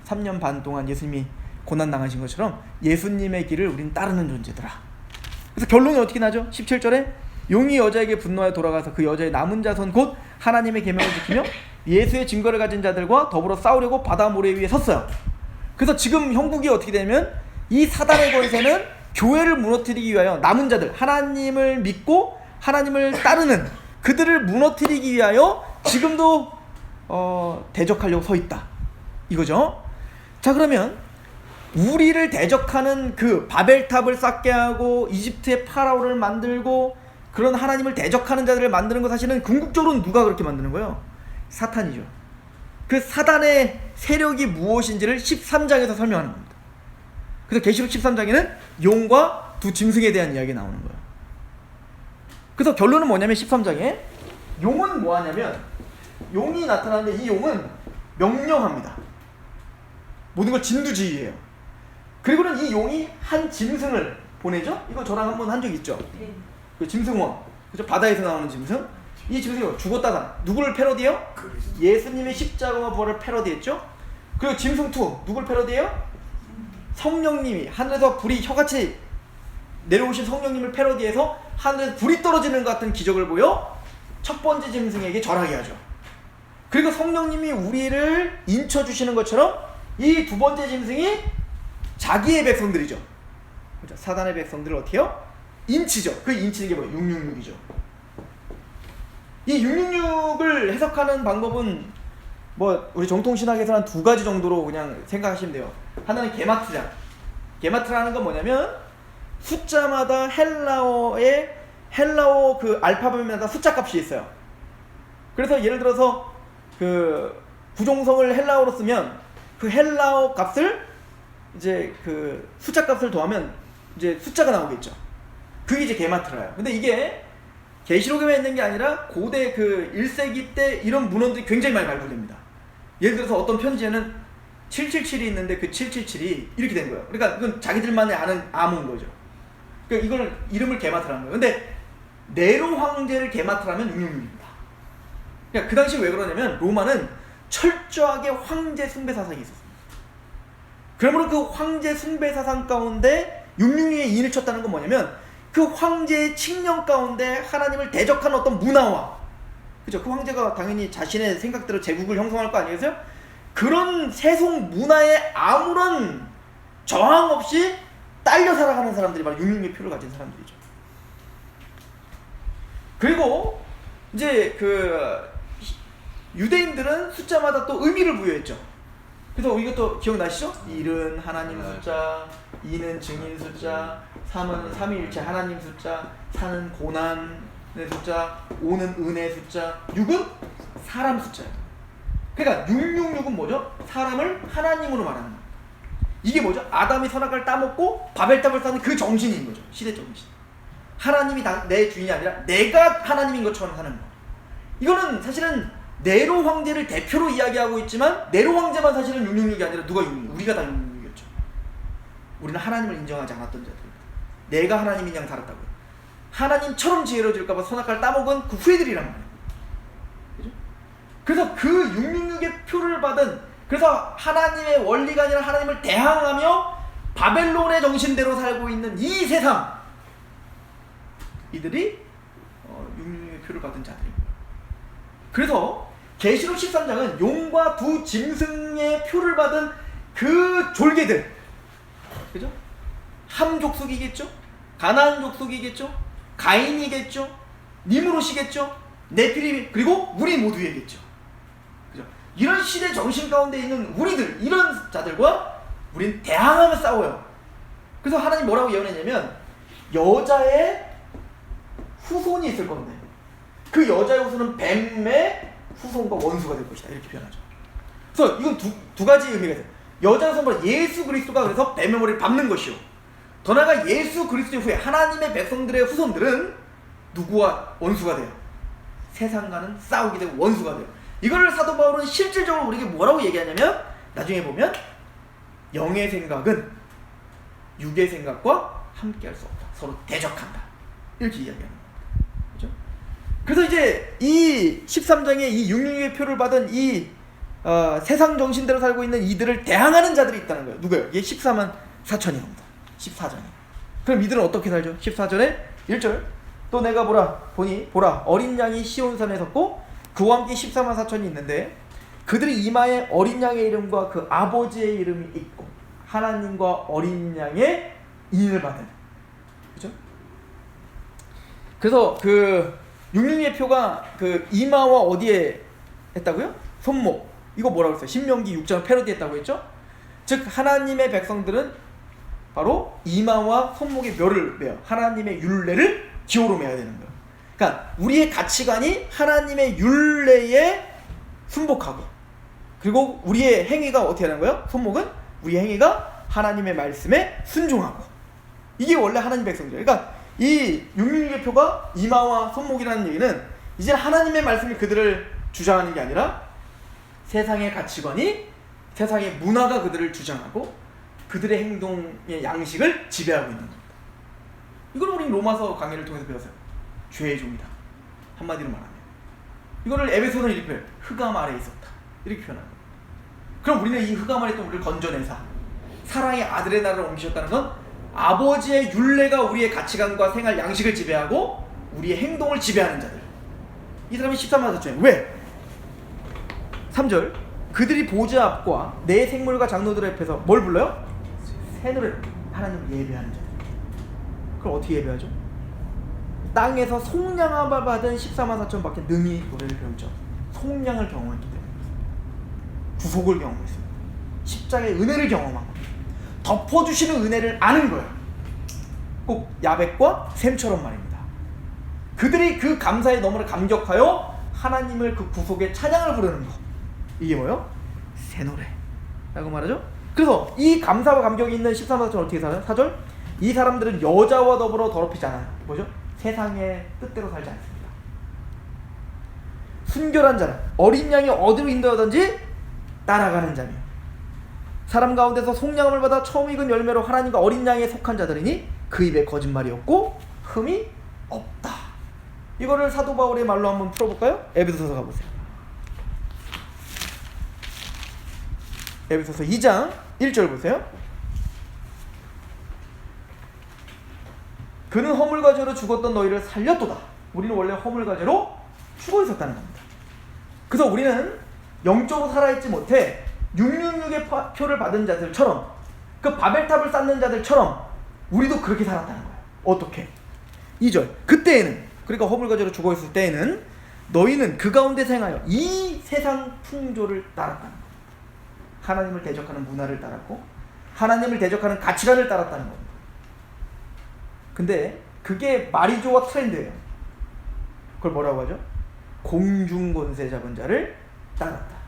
3년 반 동안 예수님이 고난당하신 것처럼 예수님의 길을 우린 따르는 존재더라. 그래서 결론이 어떻게 나죠? 17절에 용이 여자에게 분노하여 돌아가서 그 여자의 남은 자손 곧 하나님의 계명을 지키며 예수의 증거를 가진 자들과 더불어 싸우려고 바다 모래 위에 섰어요. 그래서 지금 형국이 어떻게 되면 이 사단의 권세는 교회를 무너뜨리기 위하여 남은 자들, 하나님을 믿고 하나님을 따르는 그들을 무너뜨리기 위하여 지금도 대적하려고 서 있다 이거죠. 자, 그러면 우리를 대적하는 그 바벨탑을 쌓게 하고 이집트의 파라오를 만들고 그런 하나님을 대적하는 자들을 만드는 거 사실은 궁극적으로는 누가 그렇게 만드는 거예요? 사탄이죠. 그 사단의 세력이 무엇인지를 13장에서 설명하는 겁니다. 그래서 계시록 13장에는 용과 두 짐승에 대한 이야기가 나오는 거예요. 그래서 결론은 뭐냐면 13장에 용은 뭐하냐면 용이 나타나는데 이 용은 명령합니다. 모든 걸 진두지휘해요. 그리고는 이 용이 한 짐승을 보내죠? 이거 저랑 한번 한 적 있죠? 그 짐승원, 그죠? 바다에서 나오는 짐승. 이 짐승이 죽었다가 누구를 패러디해요? 예수님의 십자가와 부활을 패러디했죠? 그리고 짐승 2 누굴 패러디해요? 성령님이 하늘에서 불이 혀같이 내려오신 성령님을 패러디해서 하늘에서 불이 떨어지는 것 같은 기적을 보여 첫 번째 짐승에게 절하게 하죠. 그리고 성령님이 우리를 인쳐주시는 것처럼 이 두 번째 짐승이 자기의 백성들이죠. 그렇죠? 사단의 백성들을 어떻게 해요? 인치죠. 그 인치는 게 뭐예요? 666이죠. 이 666을 해석하는 방법은 뭐 우리 정통신학에서 한 2가지 정도로 그냥 생각하시면 돼요. 하나는 게마트랴. 게마트라는 건 뭐냐면 숫자마다 헬라어 그 알파벳마다 숫자 값이 있어요. 그래서 예를 들어서 그 구종성을 헬라어로 쓰면 그 헬라어 값을 이제 그 숫자 값을 더하면 이제 숫자가 나오겠죠. 그게 이제 게마트라예요. 근데 이게 계시록에만 있는 게 아니라 고대 그 1세기 때 이런 문헌들이 굉장히 많이 발굴됩니다. 예를 들어서 어떤 편지에는 777이 있는데 그 777이 이렇게 된 거예요. 그러니까 이건 자기들만의 아는 암호인 거죠. 그러니까 이걸 이름을 게마트라는 거예요. 근데 네로 황제를 게마트라면 666입니다. 그러니까 그 당시 왜 그러냐면 로마는 철저하게 황제 숭배 사상이 있었습니다. 그러므로 그 황제 숭배 사상 가운데 666에 인을 쳤다는 건 뭐냐면 그 황제의 칙령 가운데 하나님을 대적하는 어떤 문화와, 그죠? 그 황제가 당연히 자신의 생각대로 제국을 형성할 거 아니겠어요? 그런 세속 문화에 아무런 저항 없이 딸려 살아가는 사람들이 바로 666의 표를 가진 사람들이죠. 그리고 이제 그 유대인들은 숫자마다 또 의미를 부여했죠. 그래서 이것도 기억나시죠? 1은 하나님 숫자, 2는 증인 숫자, 3은 삼위일체 하나님 숫자, 4는 고난의 숫자, 5는 은혜 숫자, 6은 사람 숫자예요. 그러니까 666은 뭐죠? 사람을 하나님으로 말하는 거예요. 이게 뭐죠? 아담이 선악과를 따먹고 바벨탑을 쌓는 그 정신인 거죠. 시대 정신. 하나님이 내 주인이 아니라 내가 하나님인 것처럼 사는 거. 이거는 사실은 네로 황제를 대표로 이야기하고 있지만 네로 황제만 사실은 666이 아니라 누가 666? 우리가 다 666이었죠. 우리는 하나님을 인정하지 않았던 자들입니다. 내가 하나님인 양 살았다고요. 하나님처럼 지혜로워질까봐 선악과를 따먹은 그 후예들이란 말이에요. 그죠? 그래서 그 666의 표를 받은, 그래서 하나님의 원리가 아니라 하나님을 대항하며 바벨론의 정신대로 살고 있는 이 세상, 이들이 666의 표를 받은 자들입니다. 그래서 계시록 13장은 용과 두 짐승의 표를 받은 그 졸개들, 그죠? 함 족속이겠죠? 가나안 족속이겠죠? 가인이겠죠? 니므롯이겠죠? 네피림, 그리고 우리 모두에겠죠. 그죠? 이런 시대 정신 가운데 있는 우리들, 이런 자들과 우린 대항하며 싸워요. 그래서 하나님 뭐라고 예언했냐면 여자의 후손이 있을 건데 그 여자의 후손은 뱀의 후손과 원수가 될 것이다, 이렇게 표현하죠. 그래서 이건 두 가지 의미가 있어요. 여자 성부는 예수 그리스도가 그래서 뱀의 머리를 밟는 것이요. 더 나아가 예수 그리스도 후에 하나님의 백성들의 후손들은 누구와 원수가 돼요? 세상과는 싸우게 되고 원수가 돼요. 이거를 사도 바울은 실질적으로 우리에게 뭐라고 얘기하냐면 나중에 보면 영의 생각은 육의 생각과 함께할 수 없다. 서로 대적한다. 이렇게 이야기하는 겁니다. 그렇죠? 그래서 이제 이 13장에 이 666의 표를 받은 이 세상 정신대로 살고 있는 이들을 대항하는 자들이 있다는 거예요. 누구예요? 이게 14만 4천이옵니다. 14장에. 그럼 이들은 어떻게 살죠? 14절에 1절 또 내가 보라 어린 양이 시온산에 섰고 그와 함께 14만 4천이 있는데 그들의 이마에 어린 양의 이름과 그 아버지의 이름이 있고 하나님과 어린 양의 인을 받은. 그죠? 그래서 그 666의 표가 그 이마와 어디에 했다고요? 손목. 이거 뭐라고 했어요? 신명기 6장을 패러디했다고 했죠? 즉 하나님의 백성들은 바로 이마와 손목에 묘를 매요. 하나님의 율례를 기호로 매야 되는 거예요. 그러니까 우리의 가치관이 하나님의 율례에 순복하고, 그리고 우리의 행위가 어떻게 하는 거예요? 손목은 우리의 행위가 하나님의 말씀에 순종하고. 이게 원래 하나님 백성이죠. 그러니까 이 666의 표가 이마와 손목이라는 얘기는 이제 하나님의 말씀이 그들을 주장하는 게 아니라 세상의 가치관이, 세상의 문화가 그들을 주장하고 그들의 행동의 양식을 지배하고 있는 겁니다. 이걸 우리 로마서 강의를 통해서 배웠어요. 죄의 종이다. 한마디로 말하면. 이거를 에베소는 이렇게 표현해요. 흑암 아래에 있었다. 이렇게 표현하는 거예요. 그럼 우리는 이 흑암 아래에 있던 우리를 건져내사 사랑의 아들의 나라를 옮기셨다는 건 아버지의 율례가 우리의 가치관과 생활 양식을 지배하고 우리의 행동을 지배하는 자들. 이 사람이 13만 4천이에요. 왜? 3절 그들이 보좌 앞과 내 생물과 장로들 앞에서 뭘 불러요? 새 노래를 하나님을 예배하는 자들. 그럼 어떻게 예배하죠? 땅에서 속량함을 받은 14만 4천 밖에 능히 노래를 배우죠. 속량을 경험했기 때문에. 구속을 경험했습니다. 십자가의 은혜를 경험한 겁니다. 덮어주시는 은혜를 아는 거예요. 꼭 야벳과 샘처럼 말입니다. 그들이 그 감사에 너무나 감격하여 하나님을 그 구속의 찬양을 부르는 거. 이게 뭐예요? 새 노래라고 말하죠. 그래서 이 감사와 감격이 있는 14만 4천 어떻게 살아요? 4절 이 사람들은 여자와 더불어 더럽히지 않아요. 뭐죠? 세상의 뜻대로 살지 않습니다. 순결한 자는 어린 양이 어디로 인도하든지 따라가는 자며 사람 가운데서 속량함을 받아 처음 익은 열매로 하나님과 어린 양에 속한 자들이니 그 입에 거짓말이 없고 흠이 없다. 이거를 사도 바울의 말로 한번 풀어볼까요? 에베소서 가보세요. 에베소서 2장 1절 보세요. 그는 허물과 죄로 죽었던 너희를 살렸도다. 우리는 원래 허물과 죄로 죽어 있었다는 겁니다. 그래서 우리는 영적으로 살아있지 못해 666의 표를 받은 자들처럼, 그 바벨탑을 쌓는 자들처럼 우리도 그렇게 살았다는 거예요. 어떻게? 2절 그때에는, 그러니까 허물과 죄로 죽어 있을 때에는 너희는 그 가운데 생하여 이 세상 풍조를 따랐다는 거예요. 하나님을 대적하는 문화를 따랐고 하나님을 대적하는 가치관을 따랐다는 겁니다. 근데 그게 마리조와 트렌드예요. 그걸 뭐라고 하죠? 공중권세 잡은 자를 따랐다.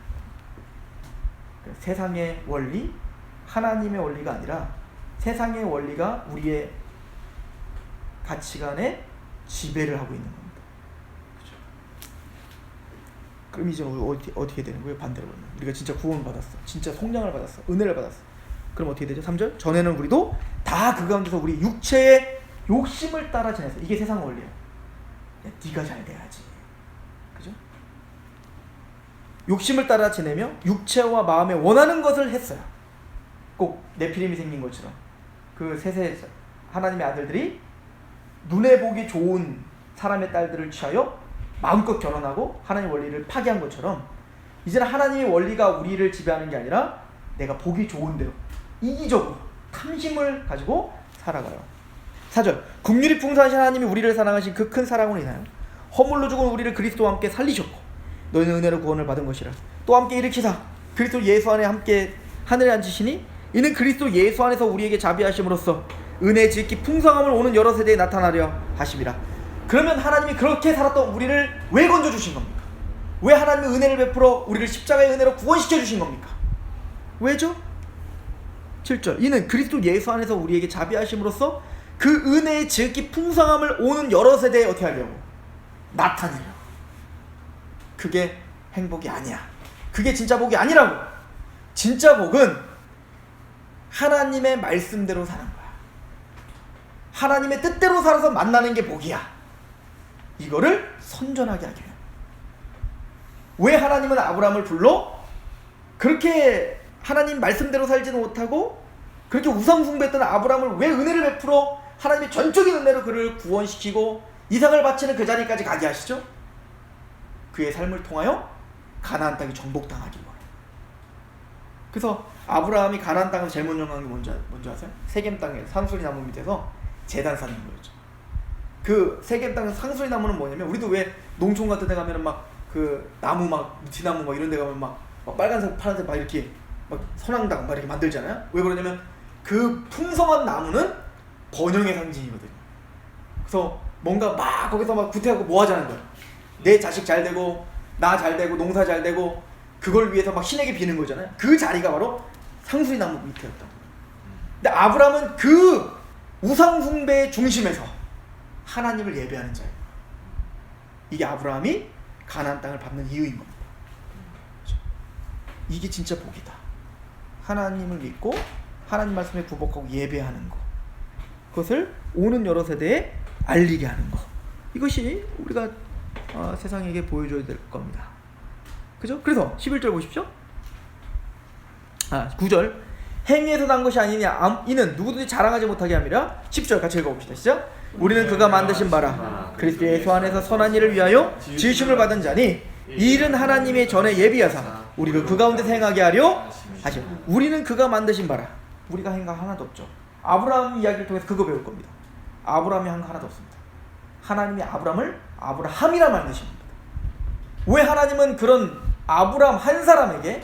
세상의 원리, 하나님의 원리가 아니라 세상의 원리가 우리의 가치관에 지배를 하고 있는 겁니다. 그렇죠? 그럼 이제 우리 어떻게 되는 거예요? 반대로 보면 우리가 진짜 구원을 받았어, 진짜 속량을 받았어, 은혜를 받았어. 그럼 어떻게 되죠? 3절 전에는 우리도 다 그 가운데서 우리 육체의 욕심을 따라 지냈어. 이게 세상 원리예요. 야, 네가 잘 돼야지. 그죠? 욕심을 따라 지내며 육체와 마음에 원하는 것을 했어요. 꼭 네피림이 생긴 것처럼 그 셋의 하나님의 아들들이 눈에 보기 좋은 사람의 딸들을 취하여 마음껏 결혼하고 하나님의 원리를 파괴한 것처럼 이제는 하나님의 원리가 우리를 지배하는 게 아니라 내가 보기 좋은 대로 이기적으로 탐심을 가지고 살아가요. 4절 긍휼이 풍성하신 하나님이 우리를 사랑하신 그 큰 사랑으로 인하여 허물로 죽은 우리를 그리스도와 함께 살리셨고 너희는 은혜로 구원을 받은 것이라. 또 함께 일으키사 그리스도 예수 안에 함께 하늘에 앉으시니 이는 그리스도 예수 안에서 우리에게 자비하심으로써 은혜의 지극히 풍성함을 오는 여러 세대에 나타나려 하심이라. 그러면 하나님이 그렇게 살았던 우리를 왜 건져주신 겁니까? 왜 하나님의 은혜를 베풀어 우리를 십자가의 은혜로 구원시켜 주신 겁니까? 왜죠? 7절 이는 그리스도 예수 안에서 우리에게 자비하심으로써 그 은혜의 지극히 풍성함을 오는 여러 세대에 어떻게 하려고? 나타내려. 그게 행복이 아니야. 그게 진짜 복이 아니라고. 진짜 복은 하나님의 말씀대로 사는 거야. 하나님의 뜻대로 살아서 만나는 게 복이야. 이거를 선전하게 하게 해요. 왜 하나님은 아브라함을 불러? 그렇게 하나님 말씀대로 살지는 못하고 그렇게 우상숭배했던 아브라함을 왜 은혜를 베풀어 하나님의 전적인 은혜로 그를 구원시키고 이삭을 바치는 그 자리까지 가게 하시죠? 그의 삶을 통하여 가나안 땅이 정복당하기 원해요. 그래서 아브라함이 가나안 땅에서 제일 먼저 간 게 뭔지 아세요? 세겜 땅에 상수리 나무 밑에서 제단 쌓는 거였죠. 그 세겜 땅에서 상수리 나무는 뭐냐면 우리도 왜 농촌 같은 데 가면은 막 그 나무 막 무티나무 막 이런 데 가면 막 빨간색 파란색 막 이렇게 막 선앙당 막 이렇게 만들잖아요. 왜 그러냐면 그 풍성한 나무는 번영의 상징이거든요. 그래서 뭔가 막 거기서 막 구태하고 뭐 하자는 거예요. 내 자식 잘 되고 나 잘 되고 농사 잘 되고 그걸 위해서 막 신에게 비는 거잖아요. 그 자리가 바로 상수리 나무 밑이었다. 근데 아브라함은 그 우상 숭배의 중심에서 하나님을 예배하는 자예요. 이게 아브라함이 가나안 땅을 밟는 이유인 겁니다. 이게 진짜 복이다. 하나님을 믿고 하나님 말씀에 굴복하고 예배하는 것. 그것을 오는 여러 세대에 알리게 하는 것. 이것이 우리가 세상에게 보여줘야 될 겁니다. 그죠? 그래서 11절 보십시오. 9절 행위에서 난 것이 아니냐 이는 누구든지 자랑하지 못하게 함이라. 10절 같이 읽어봅시다. 시작. 우리는 그가 만드신 바라 그리스도 예수 안에서 선한 일을 위하여 지으심을 받은 자니 이 일은 하나님의 전에 예비하사 우리를 그 가운데 행하게 하려 하시오. 우리는 그가 만드신 바라. 우리가 한 거 하나도 없죠. 아브라함 이야기를 통해서 그거 배울 겁니다. 아브라함이 한 거 하나도 없습니다. 하나님이 아브라함을 아브라함이라 만드신 겁니다. 왜 하나님은 그런 아브라함 한 사람에게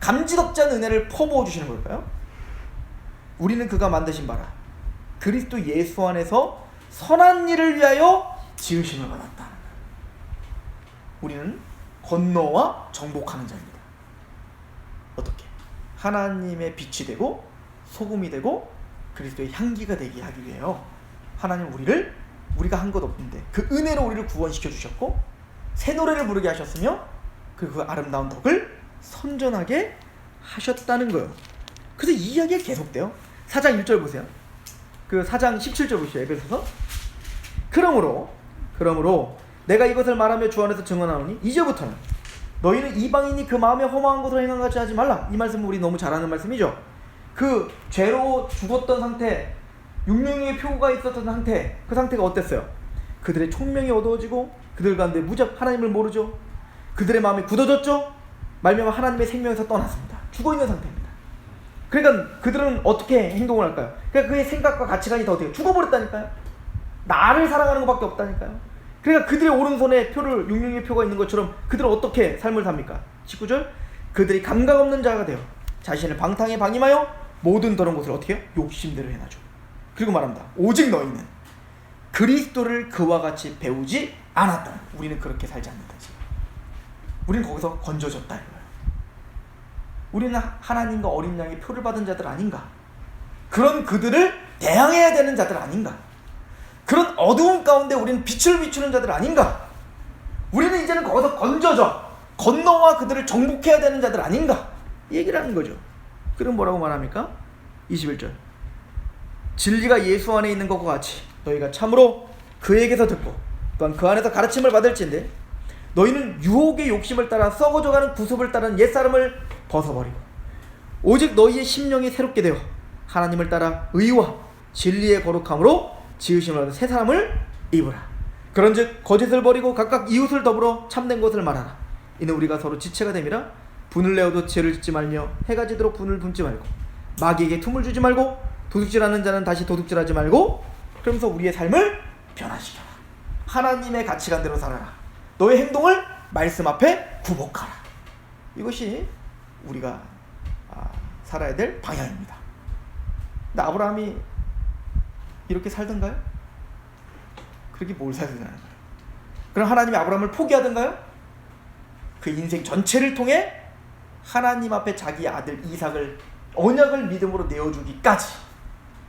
감지덕지 않은 은혜를 퍼부어 주시는 걸까요? 우리는 그가 만드신 바라 그리스도 예수 안에서 선한 일을 위하여 지으심을 받았다. 우리는 건너와 정복하는 자입니다. 어떻게? 하나님의 빛이 되고 소금이 되고 그리스도의 향기가 되게 하기 위해요. 하나님 우리가 한 것 없는데 그 은혜로 우리를 구원시켜 주셨고 새 노래를 부르게 하셨으며 그 아름다운 덕을 선전하게 하셨다는 거예요. 그래서 이 이야기가 계속돼요. 4장 1절 보세요. 그 4장 17절 보시죠. 에베소서. 그러므로 내가 이것을 말하며 주 안에서 증언하노니 이제부터는 너희는 이방인이 그 마음에 허망한 것으로 행한 같이 하지 말라. 이 말씀은 우리 너무 잘 아는 말씀이죠. 그 죄로 죽었던 상태, 육명의 표가 있었던 상태, 그 상태가 어땠어요? 그들의 총명이 어두워지고 그들 가운데 무적 하나님을 모르죠. 그들의 마음이 굳어졌죠. 말미암아 하나님의 생명에서 떠났습니다. 죽어있는 상태입니다. 그러니까 그들은 어떻게 행동을 할까요? 그러니까 그의 생각과 가치관이 다 어떻게 죽어버렸다니까요. 나를 사랑하는 것밖에 없다니까요. 그러니까 그들의 오른손에 육명의 표가 있는 것처럼 그들은 어떻게 삶을 삽니까? 19절 그들이 감각 없는 자가 되어 자신을 방탕에 방임하여 모든 더러운 것을 어떻게 해요? 욕심대로 행하죠. 그리고 말합니다. 오직 너희는 그리스도를 그와 같이 배우지 않았다. 우리는 그렇게 살지 않는다. 우리는 거기서 건져졌다 이거예요. 우리는 하나님과 어린 양의 표를 받은 자들 아닌가? 그런 그들을 대항해야 되는 자들 아닌가? 그런 어두운 가운데 우리는 빛을 비추는 자들 아닌가? 우리는 이제는 거기서 건져져 건너와 그들을 정복해야 되는 자들 아닌가? 이 얘기를 하는 거죠. 그럼 뭐라고 말합니까? 21절 진리가 예수 안에 있는 것과 같이 너희가 참으로 그에게서 듣고 또한 그 안에서 가르침을 받을진데 너희는 유혹의 욕심을 따라 썩어져가는 구습을 따르는 옛사람을 벗어버리고 오직 너희의 심령이 새롭게 되어 하나님을 따라 의와 진리의 거룩함으로 지으심을 얻은 새 사람을 입으라. 그런즉 거짓을 버리고 각각 이웃을 더불어 참된 것을 말하라. 이는 우리가 서로 지체가 됨이라. 분을 내어도 죄를 짓지 말며 해가 지도록 분을 분지 말고 마귀에게 틈을 주지 말고 도둑질하는 자는 다시 도둑질하지 말고 그러면서 우리의 삶을 변화시켜라. 하나님의 가치관대로 살아라. 너의 행동을 말씀 앞에 굴복하라. 이것이 우리가 살아야 될 방향입니다. 근데 아브라함이 이렇게 살던가요? 그렇게 뭘 살던가요? 그럼 하나님이 아브라함을 포기하던가요? 그 인생 전체를 통해 하나님 앞에 자기 아들 이삭을 언약을 믿음으로 내어주기까지,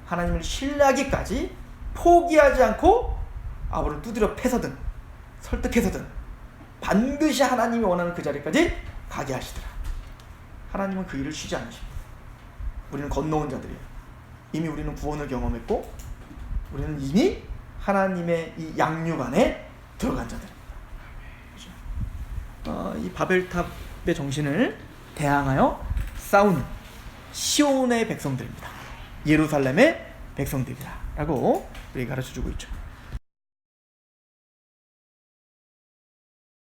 하나님을 신뢰하기까지 포기하지 않고 아버를 두드려 패서든 설득해서든 반드시 하나님이 원하는 그 자리까지 가게 하시더라. 하나님은 그 일을 쉬지 않으십니다. 우리는 건너온 자들이에요. 이미 우리는 구원을 경험했고 우리는 이미 하나님의 이 양육 안에 들어간 자들입니다. 이 바벨탑의 정신을 대항하여 싸우는 시온의 백성들입니다. 예루살렘의 백성들이다 라고 우리에게 가르쳐주고 있죠.